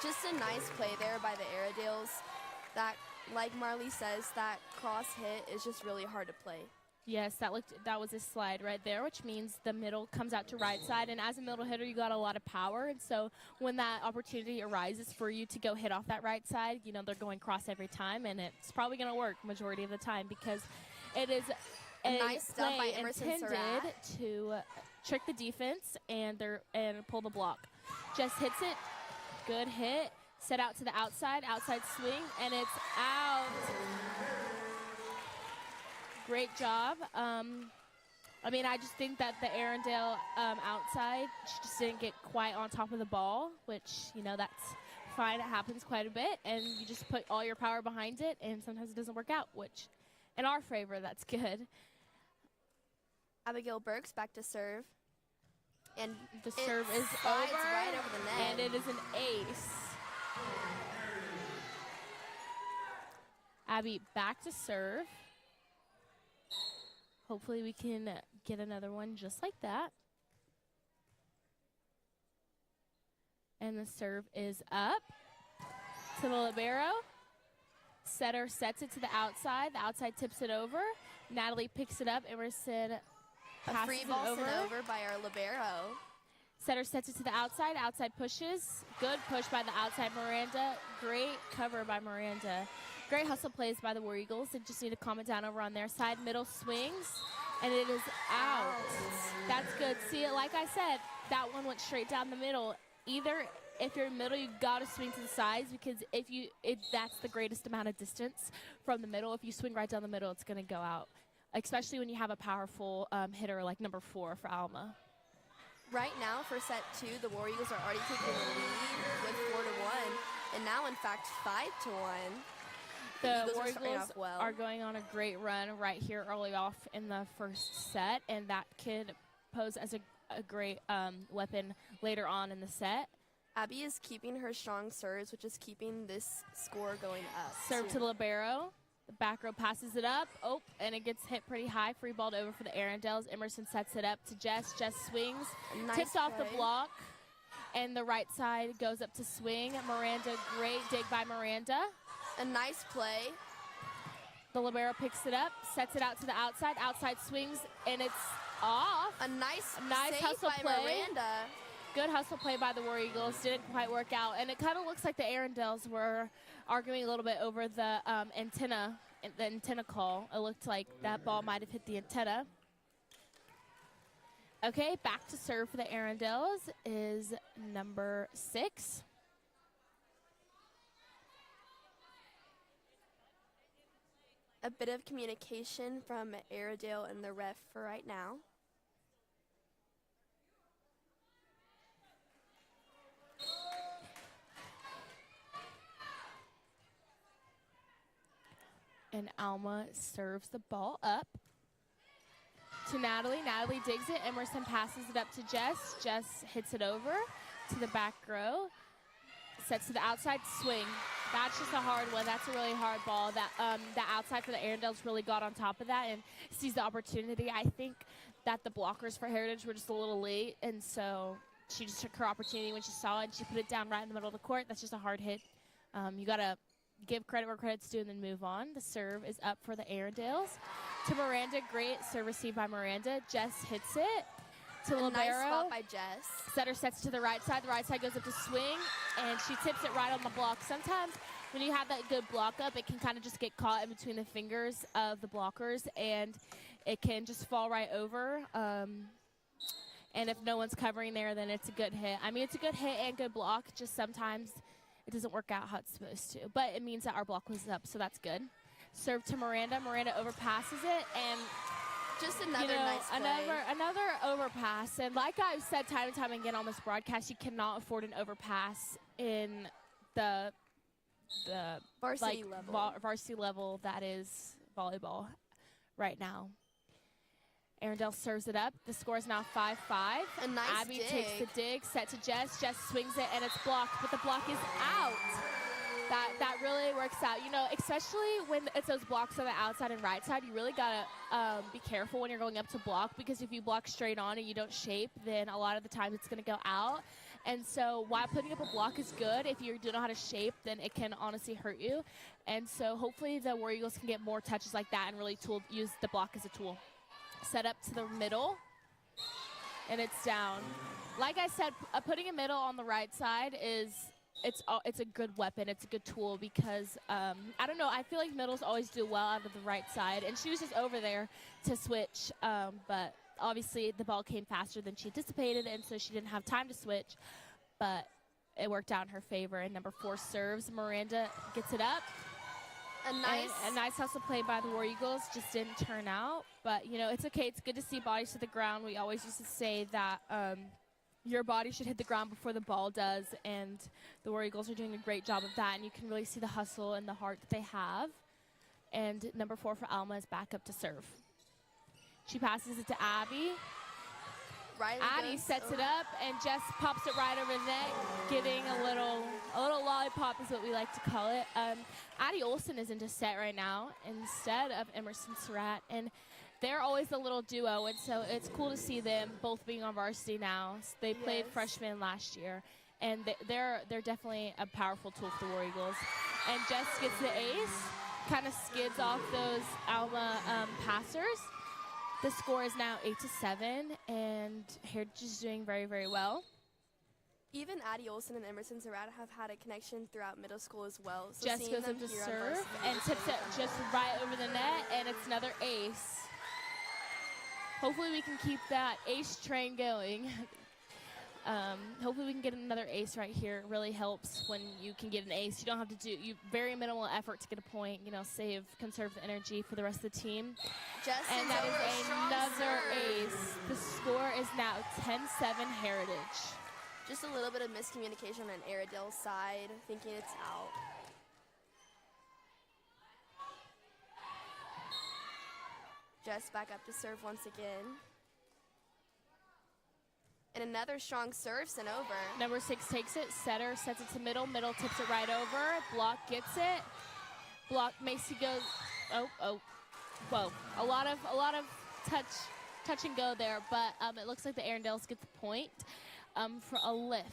Just a nice play there by the Arendelles. That, like Marley says, that cross hit is just really hard to play. Yes, that was a slide right there, which means the middle comes out to right side. And as a middle hitter, you got a lot of power. And so when that opportunity arises for you to go hit off that right side, you know, they're going cross every time. And it's probably going to work majority of the time because it is a nice play by Emerson intended to trick the defense and pull the block. Just hits it. Good hit. Set out to the outside swing, and it's out. Great job. I mean, I just think that the Arendelle outside just didn't get quite on top of the ball, which, you know, that's fine. It happens quite a bit, and you just put all your power behind it, and sometimes it doesn't work out, which in our favor, that's good. Abigail Burks back to serve. And the serve is over, right over the net. And it is an ace. Abby back to serve. Hopefully we can get another one just like that. And the serve is up to the libero. Setter sets it to the outside. The outside tips it over. Natalie picks it up. Emerson passes a free ball it over. Sent over by our libero. Setter sets it to the outside. Outside pushes. Good push by the outside Miranda. Great cover by Miranda. Great hustle plays by the War Eagles. They just need to calm it down over on their side. Middle swings, and it is out. That's good. See, like I said, that one went straight down the middle. Either if you're in the middle, you got to swing to the sides because that's the greatest amount of distance from the middle. If you swing right down the middle, it's going to go out, especially when you have a powerful hitter like number 4 for Alma. Right now, for set 2, the War Eagles are already taking the lead with 4-1, and now, in fact, 5-1. The War Eagles are going on a great run right here early off in the first set, and that could pose as a great weapon later on in the set. Abby is keeping her strong serves, which is keeping this score going up. Serve to the libero. The back row passes it up. Oh, and it gets hit pretty high. Free balled over for the Arendelles. Emerson sets it up to Jess. Jess swings. Tips off the block. And the right side goes up to swing. Miranda, great dig by Miranda. A nice play. The libero picks it up, sets it out to the outside. Outside swings, and it's off. A nice hustle by play. Miranda. good hustle play by the War Eagles. Didn't quite work out. And it kind of looks like the Arendelles were arguing a little bit over the antenna call. It looked like that ball might have hit the antenna. Okay, back to serve for the Arendelles is number 6. A bit of communication from Airedale and the ref for right now. And Alma serves the ball up to Natalie. Natalie digs it. Emerson passes it up to Jess. Jess hits it over to the back row. Sets to the outside swing. That's just a hard one. That's a really hard ball. That the outside for the Arendelles really got on top of that and sees the opportunity. I think that the blockers for Heritage were just a little late, and so she just took her opportunity when she saw it, and she put it down right in the middle of the court. That's just a hard hit. You got to give credit where credit's due and then move on. The serve is up for the Arendelles. To Miranda, great serve received by Miranda. Jess hits it. To Libero. Nice spot by Jess. Setter sets to the right side. The right side goes up to swing, and she tips it right on the block. Sometimes when you have that good block up, it can kind of just get caught in between the fingers of the blockers, and it can just fall right over. And if no one's covering there, then it's a good hit. I mean, it's a good hit and good block. Just sometimes it doesn't work out how it's supposed to. But it means that our block was up, so that's good. Serve to Miranda. Miranda overpasses it, and just another nice play. Another overpass. And like I've said time and time again on this broadcast, you cannot afford an overpass in the varsity level. Varsity level that is volleyball right now. Arendelle serves it up. The score is now 5-5. A nice Abby dig. takes the dig, set to Jess. Jess swings it, and it's blocked, but the block is out. That really works out. You know, especially when it's those blocks on the outside and right side, you really got to be careful when you're going up to block, because if you block straight on and you don't shape, then a lot of the time it's going to go out. And so while putting up a block is good, if you don't know how to shape, then it can honestly hurt you. And so hopefully the War Eagles can get more touches like that and really use the block as a tool. Set up to the middle, and it's down. Like I said, putting a middle on the right side is it's a good weapon. It's a good tool because, I don't know, I feel like middles always do well out of the right side. And she was just over there to switch, but obviously the ball came faster than she anticipated, and so she didn't have time to switch. But it worked out in her favor. And number 4 serves. Miranda gets it up. A nice hustle play by the War Eagles. Just didn't turn out. But, you know, it's okay. It's good to see bodies to the ground. We always used to say that your body should hit the ground before the ball does, and the War Eagles are doing a great job of that, and you can really see the hustle and the heart that they have. And number 4 for Alma is back up to serve. She passes it to Abby. Abby sets it up, and Jess pops it right over the net, getting a little lollipop is what we like to call it. Addie Olson is into set right now instead of Emerson Surratt, and they're always a little duo, and so it's cool to see them both being on varsity now. They played freshman last year, and they're definitely a powerful tool for the War Eagles. And Jess gets the ace, kind of skids off those Alma passers. The score is now 8-7, and Heritage is doing very, very well. Even Addie Olson and Emerson Surratt have had a connection throughout middle school as well. So Jess goes up to serve and tips it just right over the net, and it's another ace. Hopefully we can keep that ace train going. Hopefully we can get another ace right here. It really helps when you can get an ace. You don't have to do very minimal effort to get a point. You know, conserve the energy for the rest of the team. And that is another ace. The score is now 10-7 Heritage. Just a little bit of miscommunication on Airedale's side, thinking it's out. Jess back up to serve once again. And another strong serve sent over. Number 6 takes it. Setter sets it to middle. Middle tips it right over. Block gets it. Block Macy goes. Oh. Whoa. A lot of touch and go there, but it looks like the Arendelles get the point for a lift.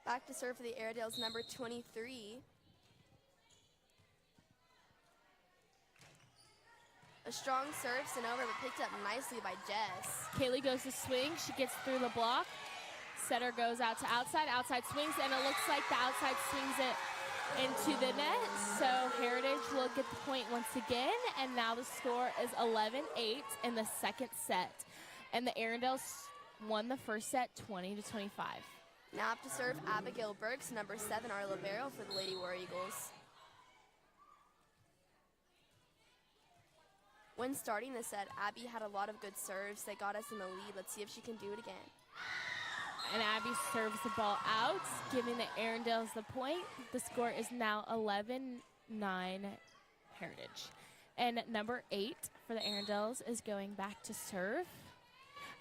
Back to serve for the Airedales, number 23. A strong serve sent over, but picked up nicely by Jess. Kaylee goes to swing. She gets through the block. Setter goes out to outside. Outside swings, and it looks like the outside swings it into the net. So Heritage will get the point once again, and now the score is 11-8 in the second set. And the Arendelles won the first set 20-25. Now up to serve Abigail Burks, number 7, our libero for the Lady War Eagles. When starting the set, Abby had a lot of good serves that got us in the lead. Let's see if she can do it again. And Abby serves the ball out, giving the Arendelles the point. The score is now 11-9 Heritage. And number 8 for the Arendelles is going back to serve.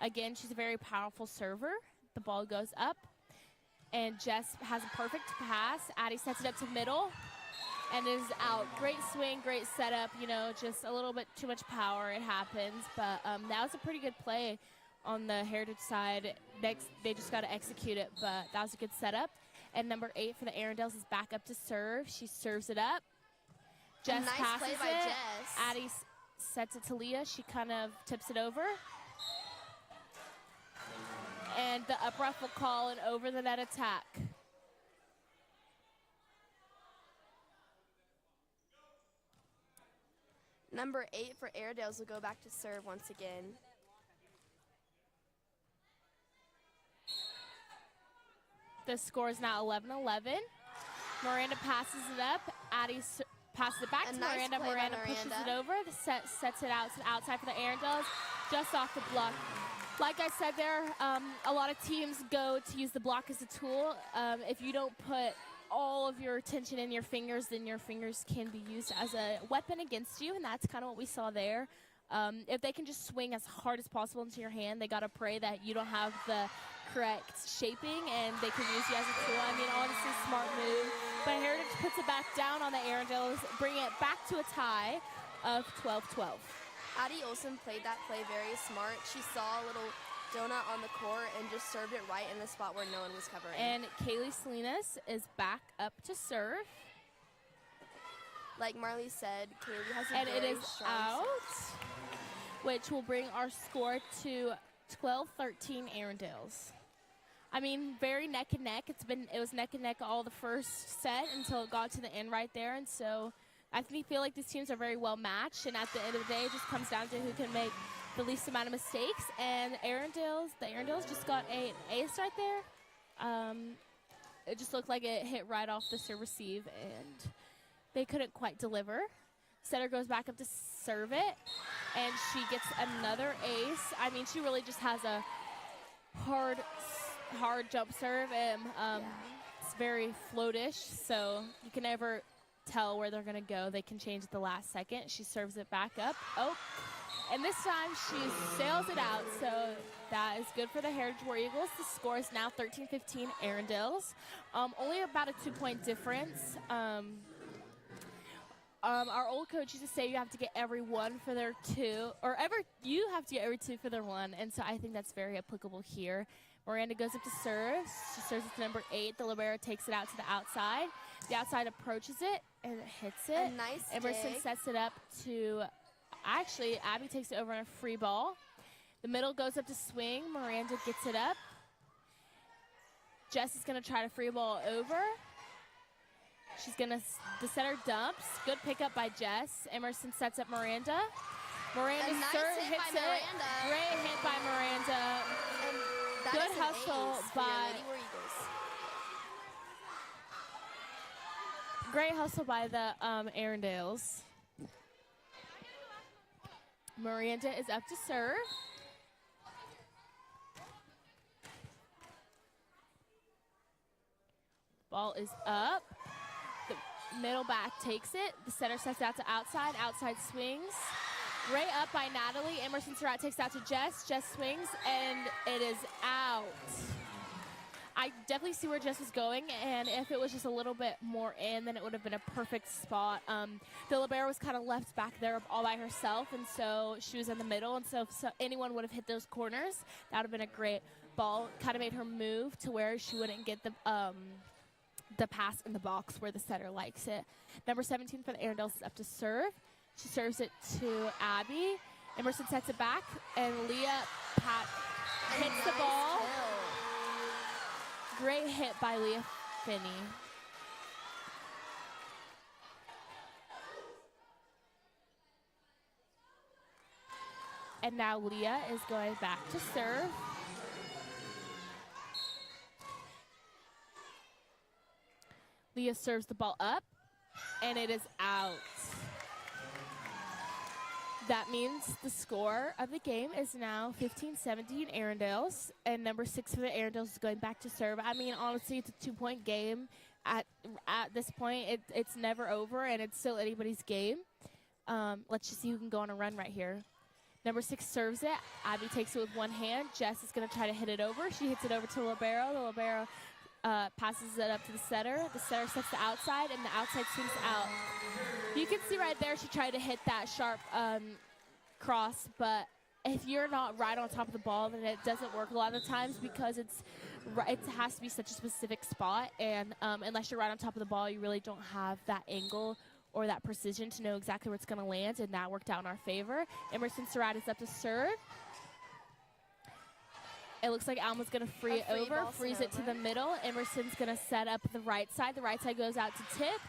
Again, she's a very powerful server. The ball goes up, and Jess has a perfect pass. Addie sets it up to middle and is out. Great swing, great setup, you know, just a little bit too much power. It happens, but that was a pretty good play on the Heritage side. Next, they just got to execute it, but that was a good setup. And number 8 for the Arendelles is back up to serve. She serves it up. Jess nice passes play by it. Jess. Addie sets it to Leah. She kind of tips it over. And the up ref will call an over the net attack. Number 8 for Airedales will go back to serve once again. The score is now 11-11. Miranda passes it up. Addie passes it back to nice Miranda. play by Miranda pushes it over. The sets it out to the outside for the Arendelles, just off the block. Like I said there, a lot of teams go to use the block as a tool. If you don't put all of your attention in your fingers, then your fingers can be used as a weapon against you, and that's kind of what we saw there. If they can just swing as hard as possible into your hand, they got to pray that you don't have the correct shaping, and they can use you as a tool. I mean, honestly, smart move. But Heritage puts it back down on the Arendelles, bringing it back to a tie of 12-12. Addie Olsen played that play very smart. She saw a little donut on the court and just served it right in the spot where no one was covering. And Kaylee Salinas is back up to serve. Like Marley said, Kaylee has a and very it is strong out, serve. which will bring our score to 12-13 Arendelles. I mean, very neck and neck. It was neck and neck all the first set until it got to the end right there, and so I feel like these teams are very well matched, and at the end of the day, it just comes down to who can make the least amount of mistakes. And the Arendelles just got an ace right there. It just looked like it hit right off the serve receive, and they couldn't quite deliver. Setter goes back up to serve it, and she gets another ace. I mean, she really just has a hard jump serve, and it's very floatish, so you can never tell where they're going to go. They can change at the last second. She serves it back up. Oh, and this time she sails it out, so that is good for the Heritage War Eagles. The score is now 13-15 Arendelles. Only about a 2-point difference. Our old coach used to say you have to get every one for their two, or you have to get every two for their one, and so I think that's very applicable here. Miranda goes up to serve. She serves it to number 8. The libero takes it out to the outside. The outside approaches it and it hits it. A nice Emerson dig. sets it up to, actually, Abby takes it over on a free ball. The middle goes up to swing. Miranda gets it up. Jess is going to try to free ball over. She's going to, the setter dumps. Good pickup by Jess. Emerson sets up Miranda. Miranda A nice hit hits by it. Miranda. Great hit by Miranda. And that Good is an hustle ace for your by- Lady War Eagles. Great hustle by the Arendelles. Miranda is up to serve. Ball is up. The middle back takes it. The center sets out to outside. Outside swings. Great up by Natalie. Emerson Surratt takes it out to Jess. Jess swings, and it is out. I definitely see where Jess was going, and if it was just a little bit more in, then it would have been a perfect spot. The libero was kind of left back there all by herself, and so she was in the middle, and so if anyone would have hit those corners, that would have been a great ball kind of made her move to where she wouldn't get the pass in the box where the setter likes it. Number 17 for the Arendelles is up to serve. She serves it to Abby. Emerson sets it back, and Leah hits the ball. Great hit by Leah Finney. And now Leah is going back to serve. Leah serves the ball up, and it is out. That means the score of the game is now 15-17 Arendelles, and number 6 for the Arendelles is going back to serve. I mean, honestly, it's a 2-point game. At this point, it's never over, and it's still anybody's game. Let's just see who can go on a run right here. Number 6 serves it. Abby takes it with one hand. Jess is going to try to hit it over. She hits it over to Libero. The Libero passes it up to the setter. The setter sets the outside, and the outside swings out. You can see right there she tried to hit that sharp cross, but if you're not right on top of the ball, then it doesn't work a lot of the times because it has to be such a specific spot, and unless you're right on top of the ball, you really don't have that angle or that precision to know exactly where it's going to land, and that worked out in our favor. Emerson Surratt is up to serve. It looks like Alma's going to free it over, frees it to the middle. Emerson's going to set up the right side. The right side goes out to tip.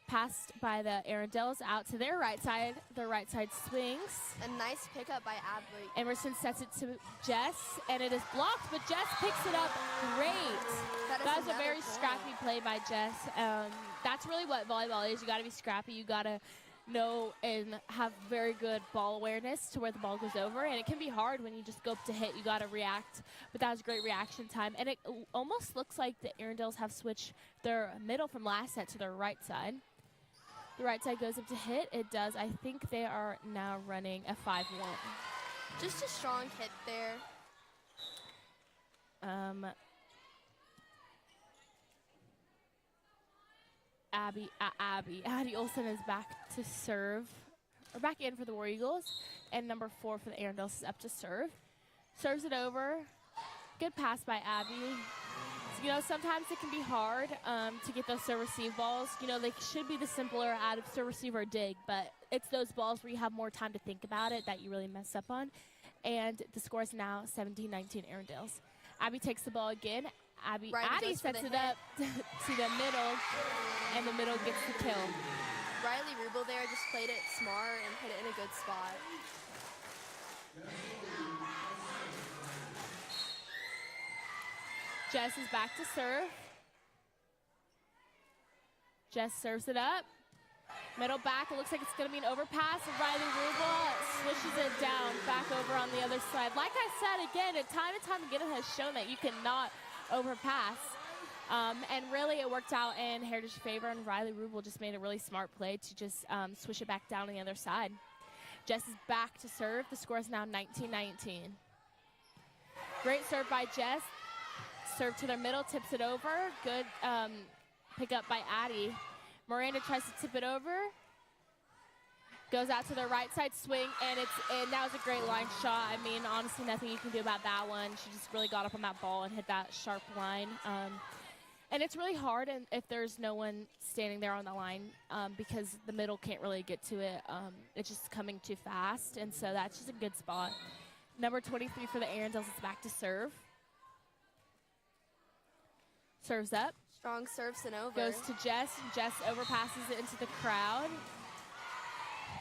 Passed by the Arendelles out to their right side. Their right side swings. A nice pickup by Abby. Emerson sets it to Jess, and it is blocked, but Jess picks it up great. That was a very scrappy play by Jess. That's really what volleyball is. You got to be scrappy. You got to know and have very good ball awareness to where the ball goes over, and it can be hard when you just go up to hit. You got to react, but that was great reaction time, and it almost looks like the Arendelles have switched their middle from last set to their right side. The right side goes up to hit. It does. I think they are now running a 5-1. Just a strong hit there. Addie Olsen is back to serve, or back in for the War Eagles, and number 4 for the Arendelles is up to serve. Serves it over. Good pass by Abby. So, you know, sometimes it can be hard to get those serve-receive balls. You know, they should be the simpler out of serve-receive or dig, but it's those balls where you have more time to think about it that you really mess up on. And the score is now 17-19 Arendelles. Abby takes the ball again. Addie sets it up to the middle, and the middle gets the kill. Riley Rubel there just played it smart and hit it in a good spot. Jess is back to serve. Jess serves it up. Middle back, it looks like it's going to be an overpass. Riley Rubel swishes it down, back over on the other side. Like I said, again, time and time again, it has shown that you cannot overpass. And really, it worked out in Heritage's favor, and Riley Rubel just made a really smart play to just swish it back down on the other side. Jess is back to serve. The score is now 19-19. Great serve by Jess. Serve to their middle, tips it over. Good pick up by Addie. Miranda tries to tip it over. Goes out to the right side swing, and that was a great line shot. I mean, honestly, nothing you can do about that one. She just really got up on that ball and hit that sharp line. And it's really hard if there's no one standing there on the line because the middle can't really get to it. It's just coming too fast, and so that's just a good spot. Number 23 for the Arendelles is back to serve. Serves up. Strong serves and over. Goes to Jess. Jess overpasses it into the crowd.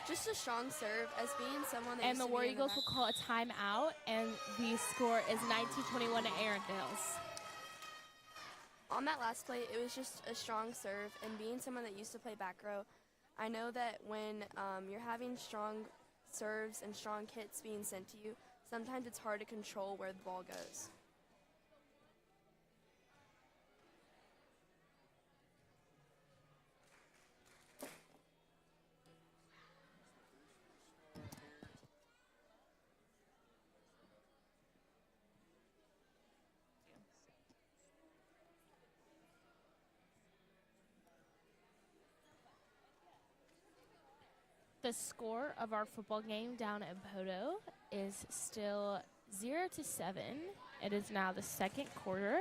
Just a strong serve as being someone that and the War Eagles will call a timeout, and the score is 19-21 to Arendelles. On that last play, it was just a strong serve, and being someone that used to play back row, I know that when you're having strong serves and strong hits being sent to you, sometimes it's hard to control where the ball goes. The score of our football game down at Bodo is still 0-7. It is now the second quarter.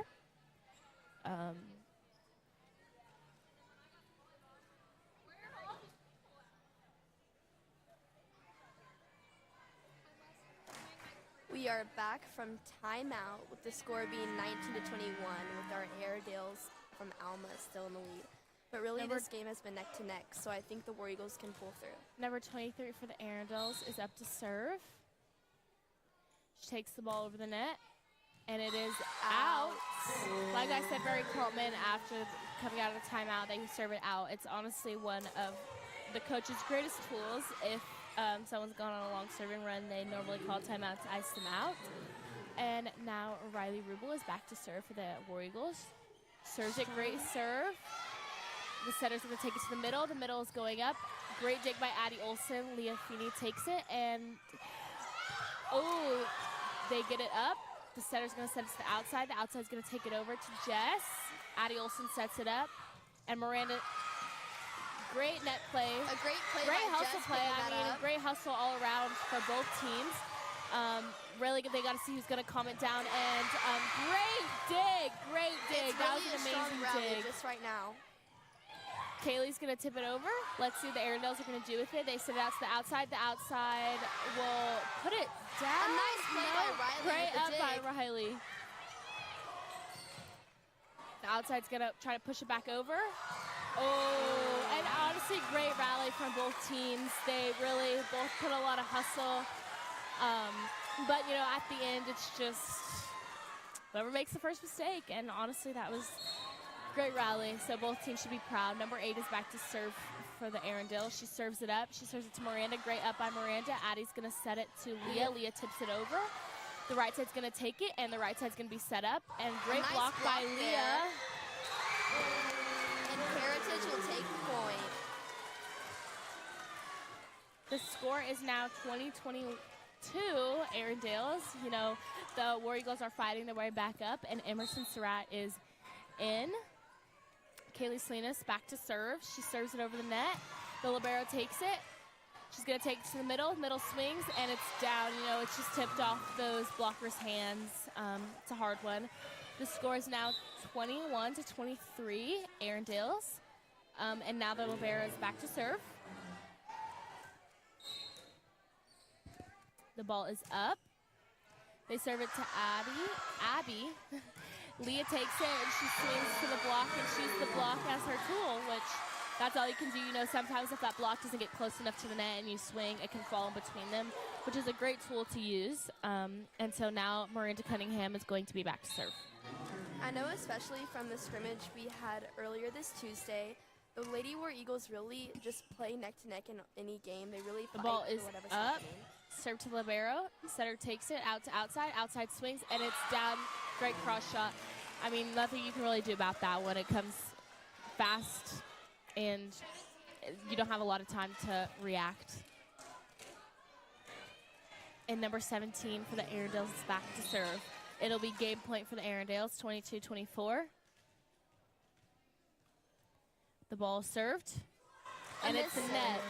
We are back from timeout with the score being 19-21 with our Airedales from Alma still in the lead. But really, this game has been neck to neck, so I think the War Eagles can pull through. Number 23 for the Airedales is up to serve. She takes the ball over the net, and it is out. Like I said, Barry Carlton, after coming out of the timeout, they serve it out. It's honestly one of the coach's greatest tools. If someone's gone on a long serving run, they normally call timeout to ice them out. And now Riley Rubel is back to serve for the War Eagles. Serves it, great serve. The setter's going to take it to the middle. The middle is going up. Great dig by Addie Olson. Leah Feeney takes it, and they get it up. The setter's going to set it to the outside. The outside's going to take it over to Jess. Addie Olson sets it up, and Miranda. Great net play. A great play. Great by hustle Jess play. I mean, up. great hustle all around for both teams. Really good. They got to see who's going to calm it down. And great dig. Great dig. It's That really was an a strong amazing rally dig. just right now. Kaylee's going to tip it over. Let's see what the Airedales are going to do with it. They set it out to the outside. The outside will put it down. A nice play by Riley. Great with up the by dig. Riley. The outside's going to try to push it back over. And honestly, great rally from both teams. They really both put a lot of hustle. But, you know, at the end, it's just whoever makes the first mistake. And honestly, that was great rally. So both teams should be proud. Number 8 is back to serve for the Arendelle. She serves it up. She serves it to Miranda. Great up by Miranda. Addie's going to set it to Leah. Leah tips it over. The right side's going to take it, and the right side's going to be set up. And great nice block by block Leah. there. And Heritage will take the point. The score is now 20-22. Arendales, you know, the War Eagles are fighting their way back up, and Emerson Surratt is in. Kaylee Salinas back to serve. She serves it over the net. The libero takes it. She's going to take it to the middle. Middle swings, and it's down. You know, it's just tipped off those blockers' hands. It's a hard one. The score is now 21-23, Arendales. And now the libero is back to serve. The ball is up. They serve it to Abby. Leah takes it, and she swings to the block, and she uses the block as her tool, which that's all you can do. You know, sometimes if that block doesn't get close enough to the net and you swing, it can fall in between them, which is a great tool to use. And so now Miranda Cunningham is going to be back to serve. I know, especially from the scrimmage we had earlier this Tuesday, the Lady War Eagles really just play neck to neck in any game. They really fight The ball for is whatever's up. happening. Serve to libero. Setter takes it out to outside. Outside swings, and it's down. Great cross shot. I mean, nothing you can really do about that when it comes fast and you don't have a lot of time to react. And number 17 for the Arendales is back to serve. It'll be game point for the Arendales, 22-24. The ball is served, and it's a net.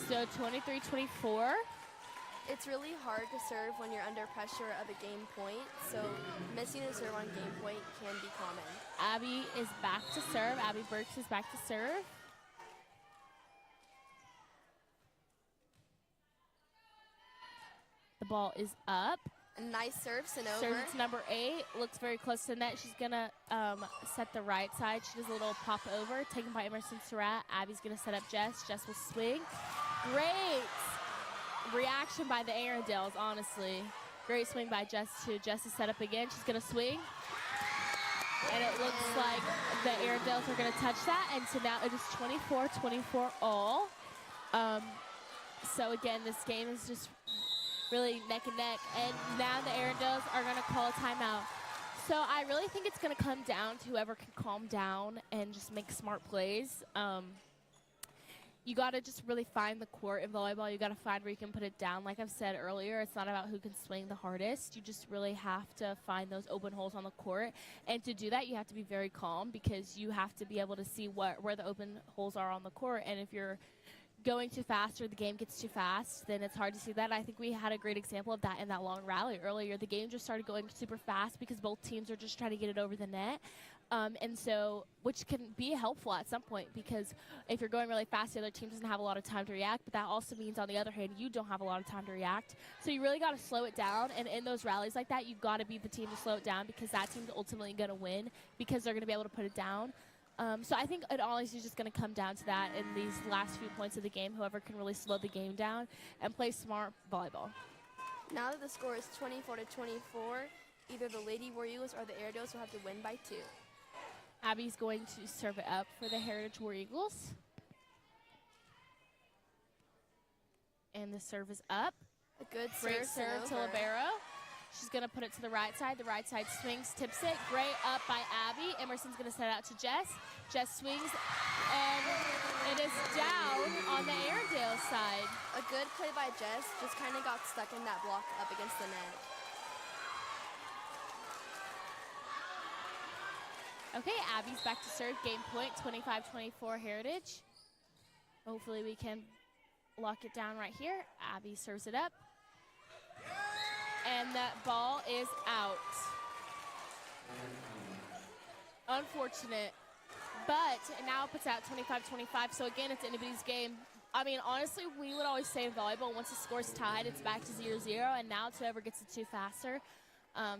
So 23-24. It's really hard to serve when you're under pressure of a game point, so missing a serve on game point can be common. Abby is back to serve. Abby Burks is back to serve. The ball is up. A nice serve, Sanover. Serves it to number 8. Looks very close to the net. She's going to set the right side. She does a little pop over, taken by Emerson Surratt. Abby's going to set up Jess. Jess will swing. Great reaction by the Arendales, honestly. Great swing by Jess, too. Jess is set up again. She's going to swing. And it looks like the Arendales are going to touch that. And so now it is 24-24 all. So, again, this game is just really neck and neck. And now the Arendales are going to call a timeout. So I really think it's going to come down to whoever can calm down and just make smart plays. You got to just really find the court in volleyball. You got to find where you can put it down. Like I've said earlier, it's not about who can swing the hardest. You just really have to find those open holes on the court. And to do that, you have to be very calm because you have to be able to see where the open holes are on the court. And if you're going too fast or the game gets too fast, then it's hard to see that. I think we had a great example of that in that long rally earlier. The game just started going super fast because both teams are just trying to get it over the net. And so, which can be helpful at some point, because if you're going really fast, the other team doesn't have a lot of time to react, but that also means, on the other hand, you don't have a lot of time to react. So you really got to slow it down, and in those rallies like that, you've got to be the team to slow it down, because that team's ultimately going to win, because they're going to be able to put it down. So I think it honestly is just going to come down to that in these last few points of the game, whoever can really slow the game down and play smart volleyball. Now that the score is 24-24, either the Lady War Eagles or the Airedales will have to win by 2. Abby's going to serve it up for the Heritage War Eagles. And the serve is up. A good Great serve to Libero. She's going to put it to the right side. The right side swings, tips it. Great up by Abby. Emerson's going to set it out to Jess. Jess swings, and it is down on the Airedale side. A good play by Jess, just kind of got stuck in that block up against the net. Okay, Abby's back to serve. Game point, 25-24 Heritage. Hopefully we can lock it down right here. Abby serves it up. And that ball is out. Unfortunate. But now it puts out 25-25. So again, it's anybody's game. I mean, honestly, we would always say in volleyball, once the score's tied, it's back to 0-0. And now it's whoever gets it 2 faster.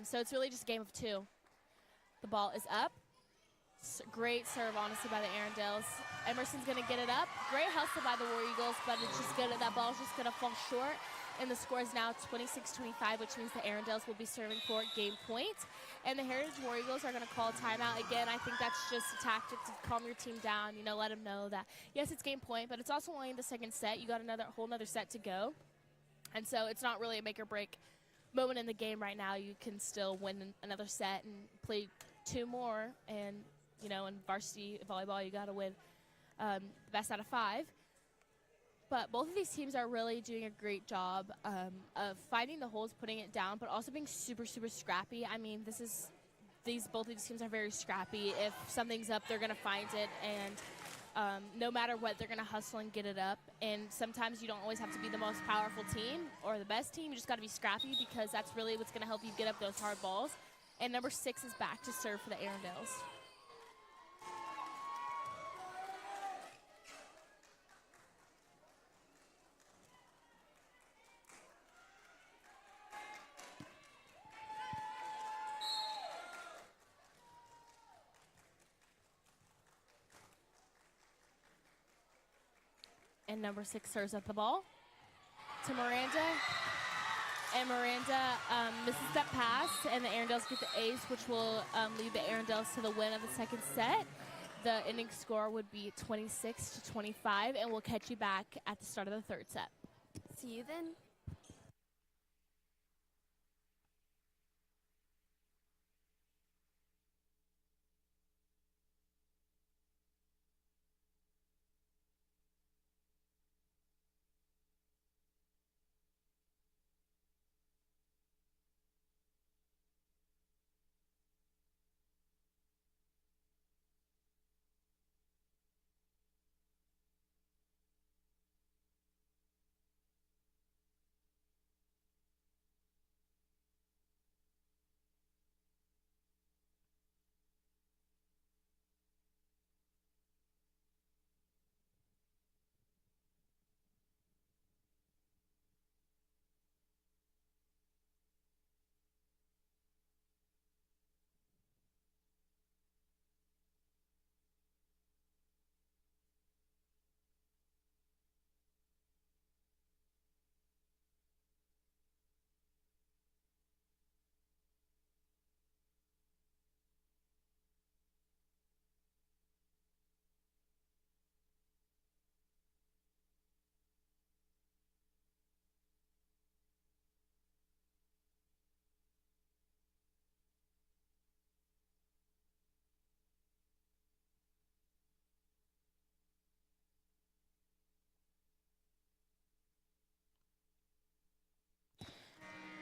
So it's really just a game of 2. The ball is up. Great serve, honestly, by the Arendelles. Emerson's going to get it up. Great hustle by the War Eagles, but it's just good. That ball's just going to fall short. And the score is now 26-25, which means the Arendelles will be serving for game point. And the Heritage War Eagles are going to call a timeout. Again, I think that's just a tactic to calm your team down, you know, let them know that, yes, it's game point, but it's also only the second set. You got whole nother set to go. And so it's not really a make or break moment in the game right now. You can still win another set and play 2 more. And, you know, in varsity volleyball, you got to win the best out of 5. But both of these teams are really doing a great job of finding the holes, putting it down, but also being super, super scrappy. I mean, both of these teams are very scrappy. If something's up, they're going to find it, and no matter what, they're going to hustle and get it up. And sometimes you don't always have to be the most powerful team or the best team. You just got to be scrappy, because that's really what's going to help you get up those hard balls. And number 6 is back to serve for the Arendelles. And number 6 serves up the ball to Miranda. And Miranda misses that pass, and the Arendelles get the ace, which will lead the Arendelles to the win of the second set. The inning score would be 26-25, and we'll catch you back at the start of the third set. See you then.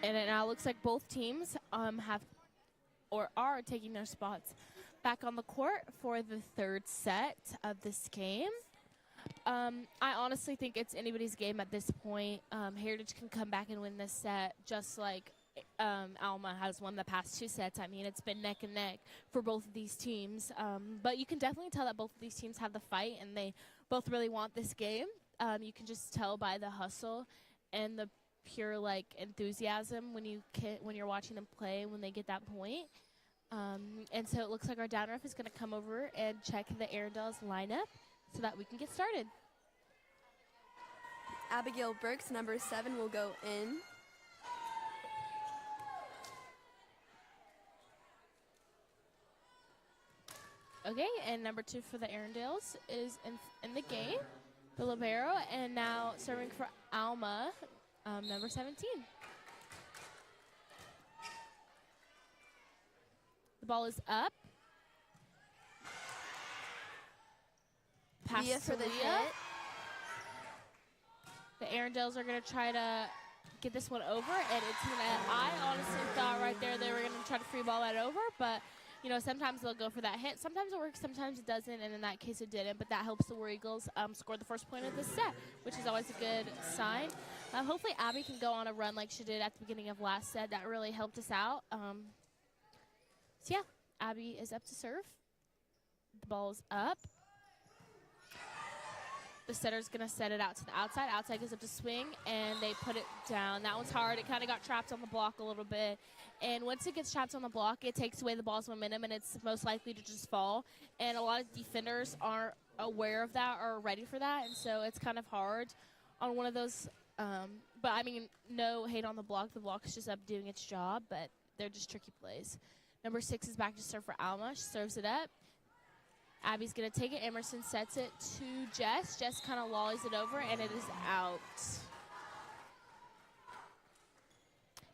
And it now looks like both teams are taking their spots back on the court for the third set of this game. I honestly think it's anybody's game at this point. Heritage can come back and win this set just like Alma has won the past 2 sets. I mean, it's been neck and neck for both of these teams. But you can definitely tell that both of these teams have the fight and they both really want this game. You can just tell by the hustle and the pure like enthusiasm when you're watching them play when they get that point. And so it looks like our down ref is going to come over and check the Arundel's lineup so that we can get started. Abigail Burks, number 7, will go in. Okay, and number 2 for the Arundels is in the game, the libero, and now serving for Alma, number 17. The ball is up. Pass Leah to for the Leah. hit. The Arundels are going to try to get this one over, and it's going to, I honestly thought right there they were going to try to free ball that over, but, you know, sometimes they'll go for that hit. Sometimes it works, sometimes it doesn't, and in that case it didn't, but that helps the War Eagles score the first point of this set, which is always a good sign. Hopefully Abby can go on a run like she did at the beginning of last set. That really helped us out. So, yeah, Abby is up to serve. The ball is up. The setter's going to set it out to the outside. Outside goes up to swing, and they put it down. That one's hard. It kind of got trapped on the block a little bit. And once it gets trapped on the block, it takes away the ball's momentum, and it's most likely to just fall. And a lot of defenders aren't aware of that or ready for that, and so it's kind of hard on one of those. But, I mean, no hate on the block. The block is just up doing its job, but they're just tricky plays. Number 6 is back to serve for Alma. She serves it up. Abby's going to take it. Emerson sets it to Jess. Jess kind of lollies it over, and it is out.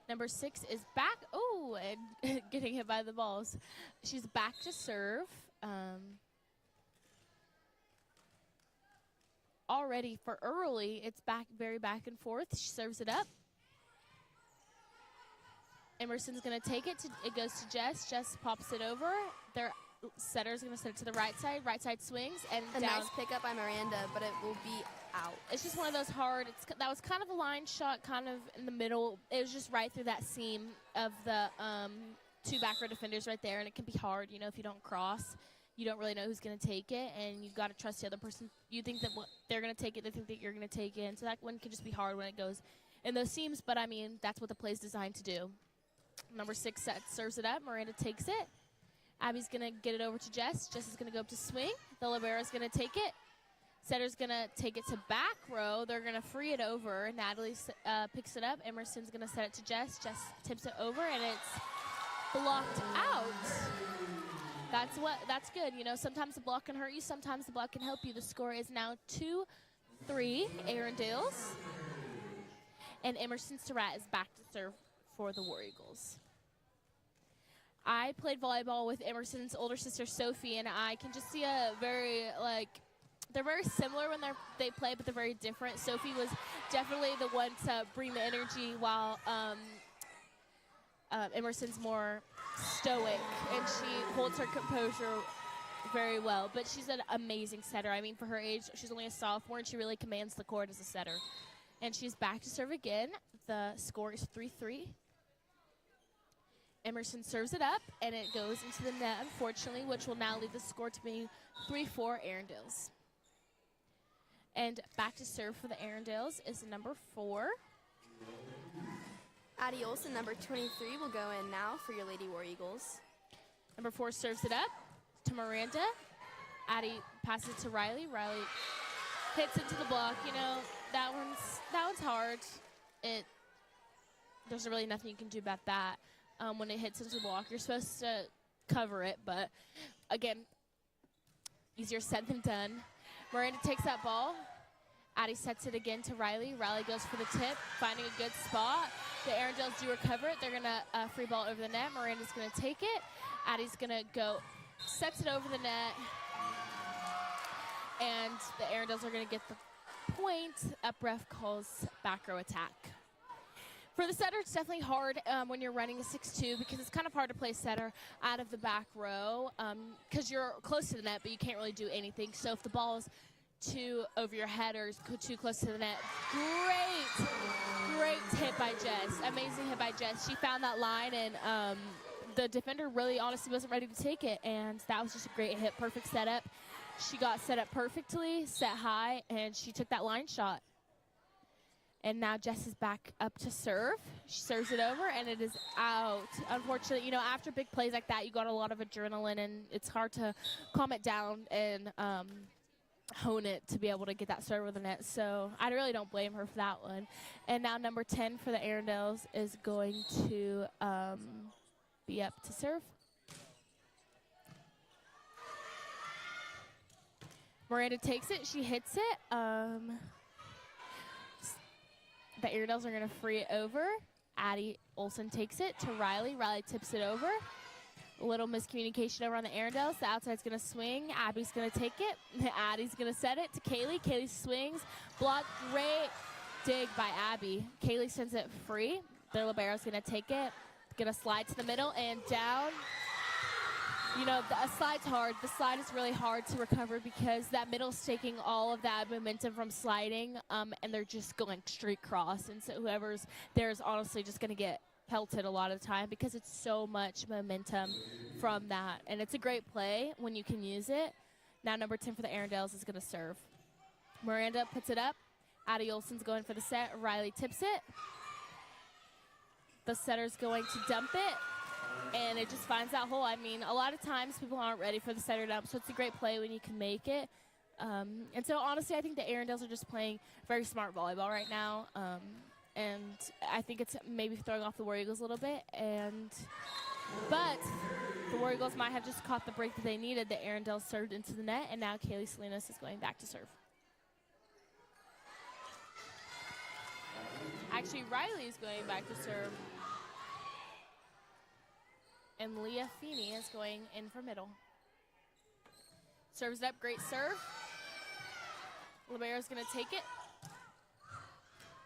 Number 6 is back. Oh, and getting hit by the balls. She's back to serve. Already for early, it's very back and forth. She serves it up. Emerson's going to take it. It goes to Jess. Jess pops it over. Their setter's going to set it to the right side. Right side swings and a down. nice pickup by Miranda, but it will be out. It's just one of those hard. That was kind of a line shot, kind of in the middle. It was just right through that seam of the 2 back row defenders right there, and it can be hard, you know, if you don't cross. You don't really know who's going to take it, and you've got to trust the other person. You think that they're going to take it, they think that you're going to take it, and so that one can just be hard when it goes in those seams, but, I mean, that's what the play is designed to do. Number 6 serves it up. Miranda takes it. Abby's going to get it over to Jess. Jess is going to go up to swing. The libero's going to take it. Setter's going to take it to back row. They're going to free it over. Natalie picks it up. Emerson's going to set it to Jess. Jess tips it over, and it's blocked out. That's good. You know, sometimes the block can hurt you. Sometimes the block can help you. The score is now 2-3 Arundels. And Emerson Surratt is back to serve for the War Eagles. I played volleyball with Emerson's older sister, Sophie, and I can just see a very, they're very similar when they play, but they're very different. Sophie was definitely the one to bring the energy, while Emerson's more stoic, and she holds her composure very well. But she's an amazing setter. I mean, for her age, she's only a sophomore, and she really commands the court as a setter. And she's back to serve again. The score is 3-3. Emerson serves it up, and it goes into the net, unfortunately, which will now lead the score to being 3-4 Arundels. And back to serve for the Arundels is number 4. Addie Olson, number 23, will go in now for your Lady War Eagles. Number 4 serves it up to Miranda. Addie passes it to Riley. Riley hits into the block. You know, that one's hard. There's really nothing you can do about that. When it hits into the block, you're supposed to cover it, but again, easier said than done. Miranda takes that ball. Addie sets it again to Riley. Riley goes for the tip, finding a good spot. The Arundels do recover it. They're going to free ball over the net. Miranda's going to take it. Addie's going to go, sets it over the net, and the Arundels are going to get the point. Up ref calls back row attack. For the setter, it's definitely hard when you're running a 6-2 because it's kind of hard to play setter out of the back row because you're close to the net, but you can't really do anything. So if the ball is too over your head or too close to the net. Great hit by Jess. Amazing hit by Jess. She found that line, and the defender really honestly wasn't ready to take it, and that was just a great hit. Perfect setup. She got set up perfectly, set high, and she took that line shot. And now Jess is back up to serve. She serves it over, and it is out. Unfortunately, you know, after big plays like that, you got a lot of adrenaline, and it's hard to calm it down and hone it to be able to get that serve over the net. So I really don't blame her for that one. And now number 10 for the Arendelles is going to be up to serve. Miranda takes it. She hits it. The Arendelles are going to free it over. Addie Olsen takes it to Riley. Riley tips it over. A little miscommunication over on the Arendelles. The outside's going to swing. Abby's going to take it. Addie's going to set it to Kaylee. Kaylee swings. Block. Great dig by Abby. Kaylee sends it free. The libero's going to take it. Going to slide to the middle and down. You know, a slide's hard. The slide is really hard to recover because that middle's taking all of that momentum from sliding, and they're just going straight cross. And so whoever's there is honestly just going to get pelted a lot of the time because it's so much momentum from that. And it's a great play when you can use it. Now number 10 for the Arendelles is going to serve. Miranda puts it up. Addie Olsen's going for the set. Riley tips it. The setter's going to dump it. And it just finds that hole. I mean, a lot of times people aren't ready for the setter dump, so it's a great play when you can make it. And so, honestly, I think the Arendelles are just playing very smart volleyball right now. And I think it's maybe throwing off the War Eagles a little bit. But the War Eagles might have just caught the break that they needed. The Arendelles served into the net, and now Kaylee Salinas is going back to serve. Actually, Riley is going back to serve. And Leah Feeney is going in for middle. Serves it up, great serve. Libero's gonna take it.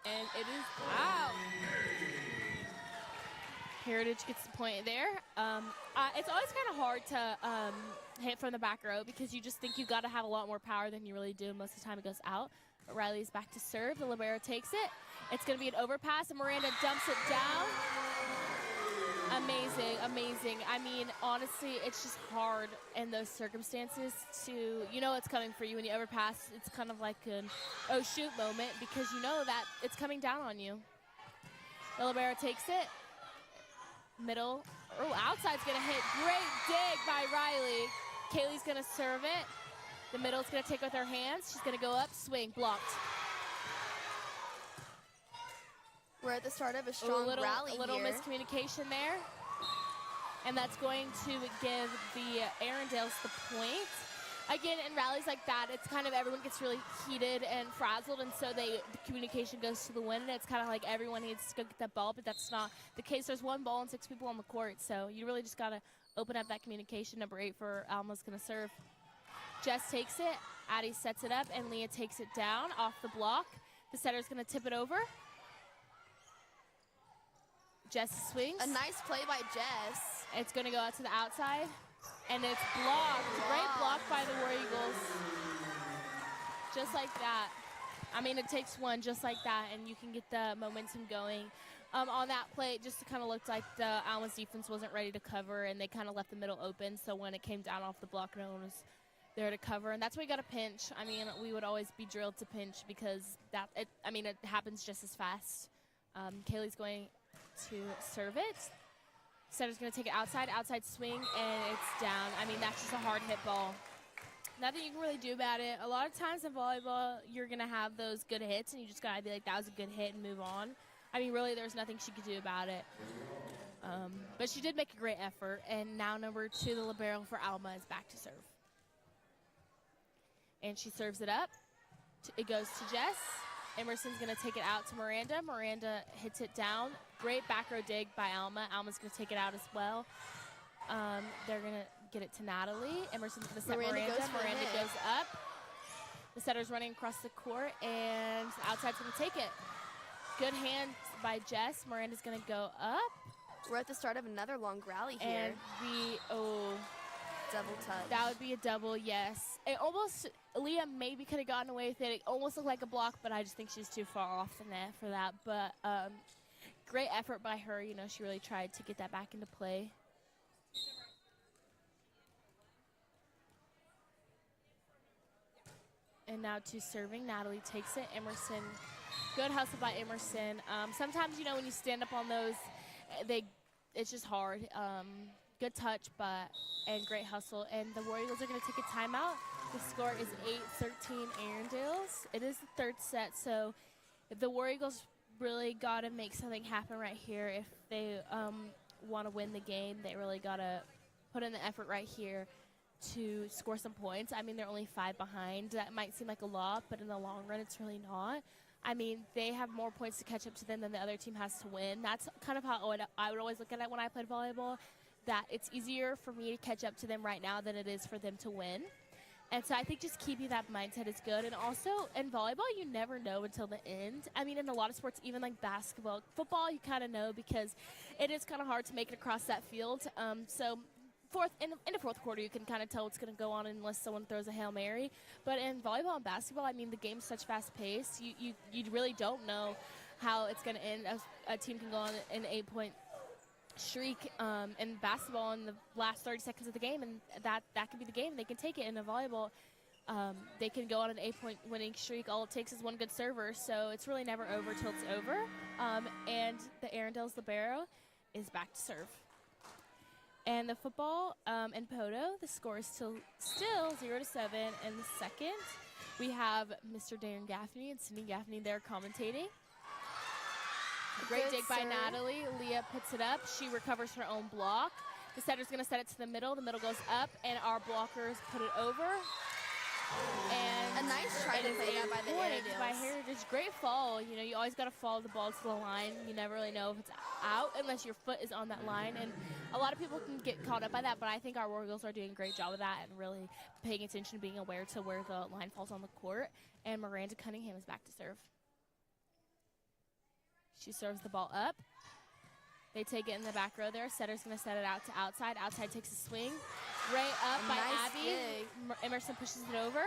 And it is out. Heritage gets the point there. It's always kind of hard to hit from the back row because you just think you gotta have a lot more power than you really do. Most of the time it goes out. But Riley's back to serve, the libero takes it. It's gonna be an overpass and Miranda dumps it down. Amazing, amazing. I mean, honestly, it's just hard in those circumstances to, you know it's coming for you when you overpass. It's kind of like an oh shoot moment because you know that it's coming down on you. The libero takes it. Middle, outside's gonna hit. Great dig by Riley. Kaylee's gonna serve it. The middle's gonna take with her hands. She's gonna go up, swing, blocked. We're at the start of a strong rally here. A little miscommunication there. And that's going to give the Arendelles the point. Again, in rallies like that, it's kind of everyone gets really heated and frazzled, and so the communication goes to the wind, and it's kind of like everyone needs to go get that ball, but that's not the case. There's one ball and 6 people on the court, so you really just got to open up that communication. Number 8 for Alma's going to serve. Jess takes it. Addie sets it up, and Leah takes it down off the block. The setter's going to tip it over. Jess swings. A nice play by Jess. It's going to go out to the outside, and it's blocked. Great block by the War Eagles. Just like that. I mean, it takes one just like that, and you can get the momentum going. On that play, it just kind of looked like the Alma's defense wasn't ready to cover, and they kind of left the middle open, so when it came down off the block, no one was there to cover, and that's why you got to pinch. I mean, we would always be drilled to pinch because it happens just as fast. Kaylee's going to serve it. Setter's going to take it outside swing, and it's down. I mean, that's just a hard hit ball. Nothing you can really do about it. A lot of times in volleyball, you're going to have those good hits, and you just got to be like, that was a good hit and move on. I mean, really, there's nothing she could do about it. But she did make a great effort, and now number 2, the libero for Alma, is back to serve. And she serves it up. It goes to Jess. Emerson's going to take it out to Miranda. Miranda hits it down. Great back row dig by Alma. Alma's going to take it out as well. They're going to get it to Natalie. Emerson's going to set Miranda. Miranda goes up. The setter's running across the court, and the outside's going to take it. Good hand by Jess. Miranda's going to go up. We're at the start of another long rally here. And double touch. That would be a double, yes. It almost, Leah maybe could have gotten away with it. It almost looked like a block, but I just think she's too far off the net for that. But great effort by her. You know, she really tried to get that back into play. And now to serving. Natalie takes it. Emerson, good hustle by Emerson. Sometimes, you know, when you stand up on those, it's just hard. Good touch, and great hustle. And the War Eagles are going to take a timeout. The score is 8-13 Arendales. It is the third set, so the War Eagles really got to make something happen right here. If they want to win the game, they really got to put in the effort right here to score some points. I mean, they're only 5 behind. That might seem like a lot, but in the long run, it's really not. I mean, they have more points to catch up to them than the other team has to win. That's kind of how I would always look at it when I played volleyball, that it's easier for me to catch up to them right now than it is for them to win. And so I think just keeping that mindset is good. And also, in volleyball, you never know until the end. I mean, in a lot of sports, even like basketball, football, you kind of know because it is kind of hard to make it across that field. So in the fourth quarter, you can kind of tell what's going to go on unless someone throws a Hail Mary. But in volleyball and basketball, I mean, the game's such fast pace. You really don't know how it's going to end. A team can go on an 8-point streak in basketball in the last 30 seconds of the game, and that can be the game. They can take it. In a volleyball, they can go on an 8-point winning streak. All it takes is one good server, so it's really never over till it's over. And the Arendelles libero is back to serve. And the football and Poto, the score is still 0-7 in the second. We have Mr. Darren Gaffney and Sydney Gaffney there commentating. Great dig by Natalie. Leah puts it up. She recovers her own block. The setter's going to set it to the middle. The middle goes up, and our blockers put it over. And a nice try to play that by the Arendelles. By Heritage. Great fall. You know, you always got to follow the ball to the line. You never really know if it's out unless your foot is on that line. And a lot of people can get caught up by that, but I think our War Eagles are doing a great job of that and really paying attention, being aware to where the line falls on the court. And Miranda Cunningham is back to serve. She serves the ball up. They take it in the back row there. Setter's going to set it out to outside. Outside takes a swing. Right up by Abby. Emerson pushes it over.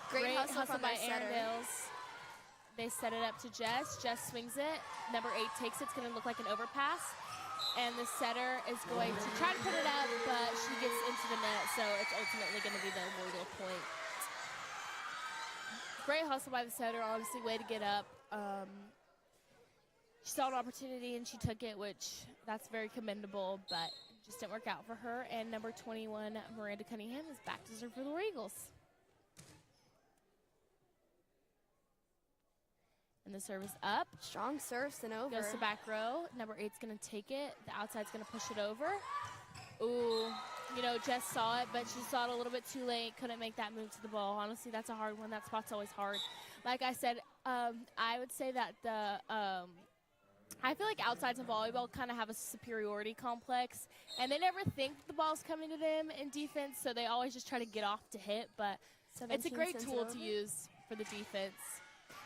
Great hustle by Arendelles. They set it up to Jess. Jess swings it. Number 8 takes it. It's going to look like an overpass. And the setter is going to try to put it up, but she gets into the net, so it's ultimately going to be the War Eagle point. Great hustle by the setter. Honestly, way to get up. She saw an opportunity and she took it, which that's very commendable, but it just didn't work out for her. And number 21, Miranda Cunningham, is back to serve for the War Eagles. And the service up. Strong serves and over. Goes to back row. Number 8's going to take it. The outside's going to push it over. Ooh, you know, Jess saw it, but she saw it a little bit too late. Couldn't make that move to the ball. Honestly, that's a hard one. That spot's always hard. Like I said, I would say that I feel like outsides in volleyball kind of have a superiority complex, and they never think the ball's coming to them in defense, so they always just try to get off to hit, but it's a great tool to use for the defense.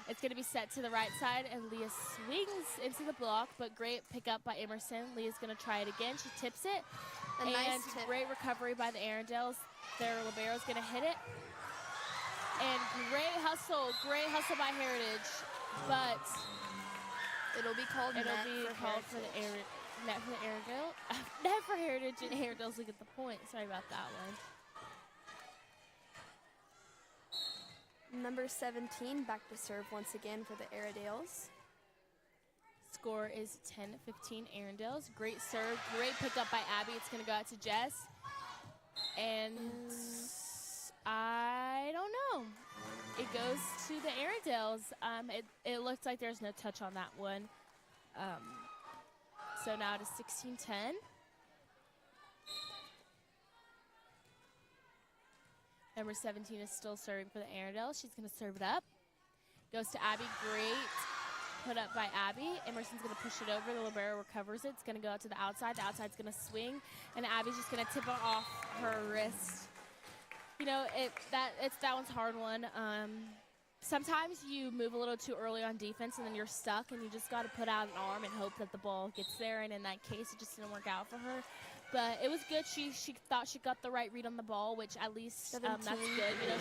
It's going to be set to the right side, and Leah swings into the block, but great pickup by Emerson. Leah's going to try it again. She tips it, and nice great recovery by the Arendelles. Their libero's going to hit it. And great hustle by Heritage, but it'll be called for the Arendelle. Net for Heritage, and Arendelles will get the point. Sorry about that one. Number 17 back to serve once again for the Arendelles. Score is 10-15 Arendelles. Great serve, great pickup by Abby. It's going to go out to Jess. And I don't know. It goes to the Arendelles. It looks like there's no touch on that one. So now it is 16-10. Number 17 is still serving for the Arendelles. She's going to serve it up. Goes to Abby. Great put up by Abby. Emerson's going to push it over. The libero recovers it. It's going to go out to the outside. The outside's going to swing, and Abby's just going to tip it off her wrist. You know, that one's a hard one. Sometimes you move a little too early on defense, and then you're stuck, and you just got to put out an arm and hope that the ball gets there. And in that case, it just didn't work out for her. but it was good. She thought she got the right read on the ball, which at least that's 17. good. You know,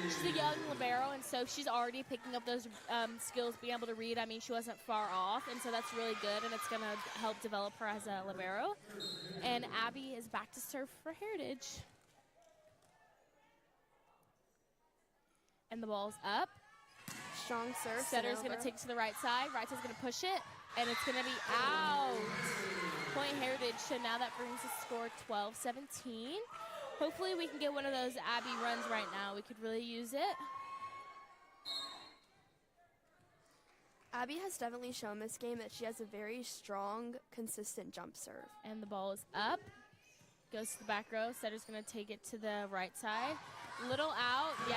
she's a young libero, and so she's already picking up those skills, being able to read. I mean, she wasn't far off, and so that's really good, and it's going to help develop her as a libero. And Abby is back to serve for Heritage. And the ball's up. Strong serve. Setter's going to take it to the right side. Right side's going to push it, and it's going to be out. Point Heritage, so now that brings the score 12-17. Hopefully we can get one of those Abby runs right now. We could really use it. Abby has definitely shown this game that she has a very strong, consistent jump serve. And the ball is up. Goes to the back row. Setter's going to take it to the right side. Little out. Yeah,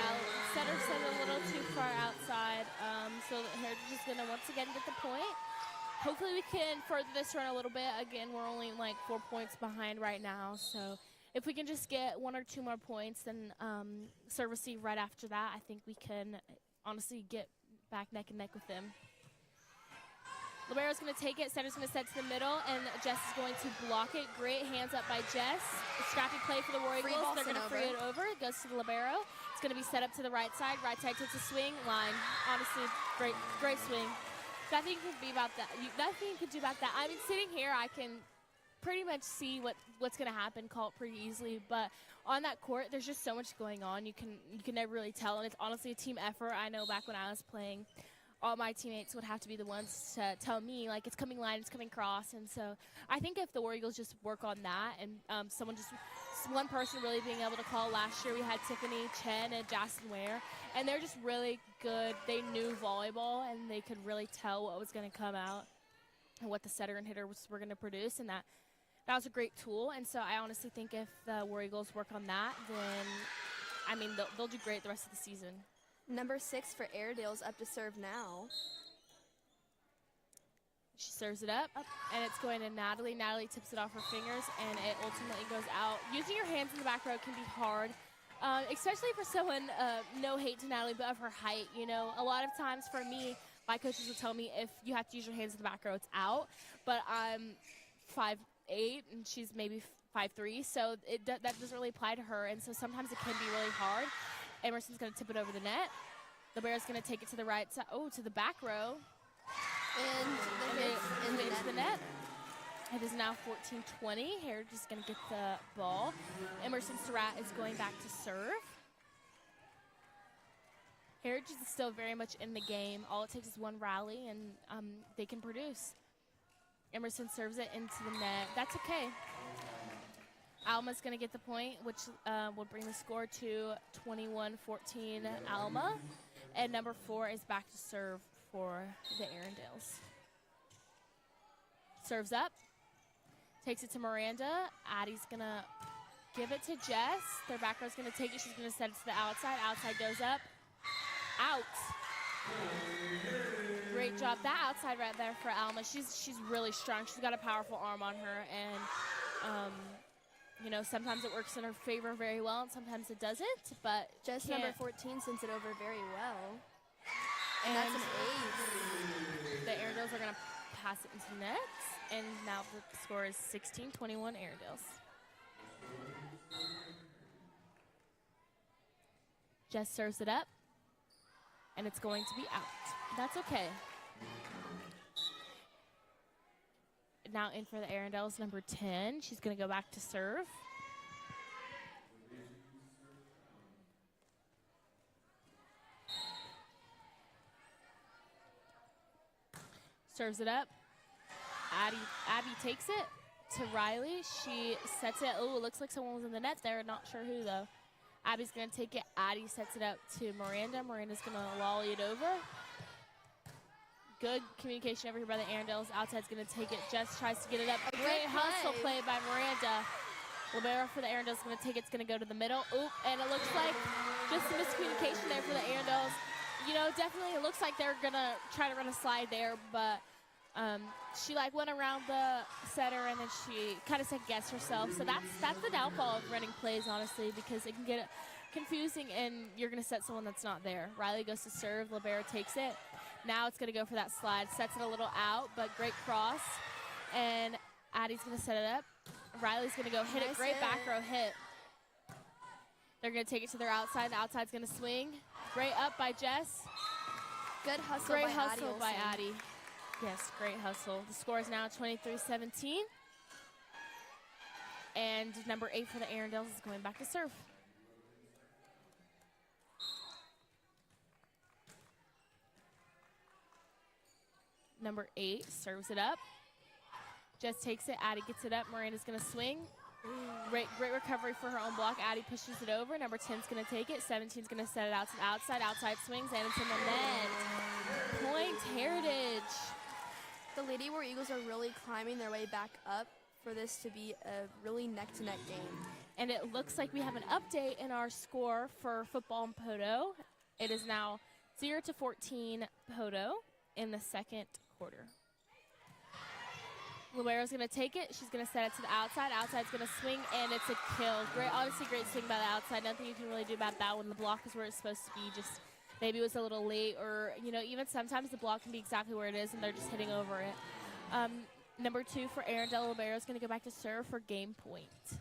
Setter set a little too far outside. So Heritage is going to once again get the point. Hopefully we can further this run a little bit. Again, we're only like 4 points behind right now. So if we can just get 1 or 2 more points, then serve receive right after that, I think we can honestly get back neck and neck with them. Libero's going to take it. Setter's going to set to the middle, and Jess is going to block it. Great hands up by Jess. A scrappy play for the War Eagles. They're going to free it over. It goes to the libero. It's going to be set up to the right side. Right side takes a swing. Line. Honestly, great swing. Nothing could be about that. Nothing you could do about that. I mean, sitting here, I can pretty much see what's going to happen, call it pretty easily. But on that court, there's just so much going on. You can never really tell, and it's honestly a team effort. I know back when I was playing, all my teammates would have to be the ones to tell me, like, it's coming line, it's coming cross. And so I think if the War Eagles just work on that and one person really being able to call. Last year we had Tiffany Chen and Jackson Ware, and they're just really good. They knew volleyball, and they could really tell what was going to come out and what the setter and hitter were going to produce, and that was a great tool. And so I honestly think if the War Eagles work on that, then, I mean, they'll do great the rest of the season. Number 6 for Airedale's up to serve now. She serves it up, and it's going to Natalie. Natalie tips it off her fingers, and it ultimately goes out. Using your hands in the back row can be hard, especially for someone, no hate to Natalie, but of her height. You know, a lot of times for me, my coaches would tell me if you have to use your hands in the back row, it's out. But I'm 5'8", and she's maybe 5'3", so that doesn't really apply to her, and so sometimes it can be really hard. Emerson's going to tip it over the net. Libera's going to take it to the right side. Oh, to the back row. And it into the net. It is now 14-20. Heritage is going to get the ball. Emerson Surratt is going back to serve. Heritage is still very much in the game. All it takes is one rally, and they can produce. Emerson serves it into the net. That's okay. Alma's going to get the point, which will bring the score to 21-14 Alma. And number 4 is back to serve for the Arendales. Serves up. Takes it to Miranda. Addie's going to give it to Jess. Their back row's going to take it. She's going to set it to the outside. Outside goes up. Out. Great job. That outside right there for Alma. She's really strong. She's got a powerful arm on her. And, you know, sometimes it works in her favor very well, and sometimes it doesn't. But Jess number 14 sends it over very well. And that's an ace. The Airedales are going to pass it into the net. And now the score is 16-21 Airedales. Jess serves it up. And it's going to be out. That's okay. Now in for the Arendales, number 10. She's going to go back to serve. Serves it up. Abby takes it to Riley. She sets it. Oh, it looks like someone was in the net there. Not sure who, though. Abby's going to take it. Addie sets it up to Miranda. Miranda's going to volley it over. Good communication over here by the Arendales. Outside's going to take it. Jess tries to get it up. A great hustle play by Miranda. Libero for the Arendales is going to take it. It's going to go to the middle. Oop, and it looks like just a miscommunication there for the Arendales. You know, definitely it looks like they're going to try to run a slide there, but she like went around the setter and then she kind of second-guessed herself. So that's the downfall of running plays, honestly, because it can get confusing and you're going to set someone that's not there. Riley goes to serve. Libero takes it. Now it's going to go for that slide. Sets it a little out, but great cross. And Addie's going to set it up. Riley's going to go hit it. Nice Great hit. back row hit. They're going to take it to their outside. The outside's going to swing. Great up by Jess. Good hustle Great by hustle Addie by Olsen. Addie. Yes, great hustle. The score is now 23-17. And number 8 for the Arendelles is going back to serve. Number 8 serves it up. Jess takes it. Addie gets it up. Miranda's going to swing. Great recovery for her own block. Addie pushes it over. Number 10's going to take it. 17's going to set it out to the outside. Outside swings, and it's in the net. Point Heritage. The Lady War Eagles are really climbing their way back up for this to be a really neck-to-neck game. And it looks like we have an update in our score for football and Poto. It is now 0-14 Poto in the second quarter. Libero's going to take it. She's going to set it to the outside. Outside's going to swing, and it's a kill. Great, honestly, great swing by the outside. Nothing you can really do about that when the block is where it's supposed to be. Just maybe it was a little late, or, you know, even sometimes the block can be exactly where it is, and they're just hitting over it. Number 2 for Arendelle. Libero's going to go back to serve for game point.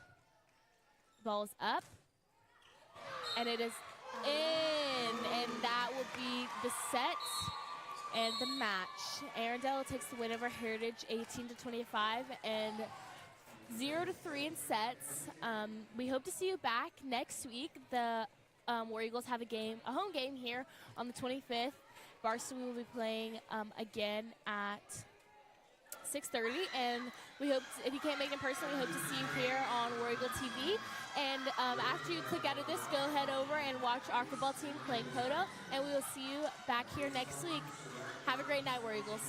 Ball is up, and it is in, and that will be the set and the match. Arendelle takes the win over Heritage 18-25 and 0-3 in sets. We hope to see you back next week. The War Eagles have a home game here on the 25th. Varsity will be playing again at 6:30, and we hope, if you can't make it in person, we hope to see you here on War Eagle TV. And after you click out of this, go head over and watch our football team playing Poto, and we will see you back here next week. Have a great night, War Eagles.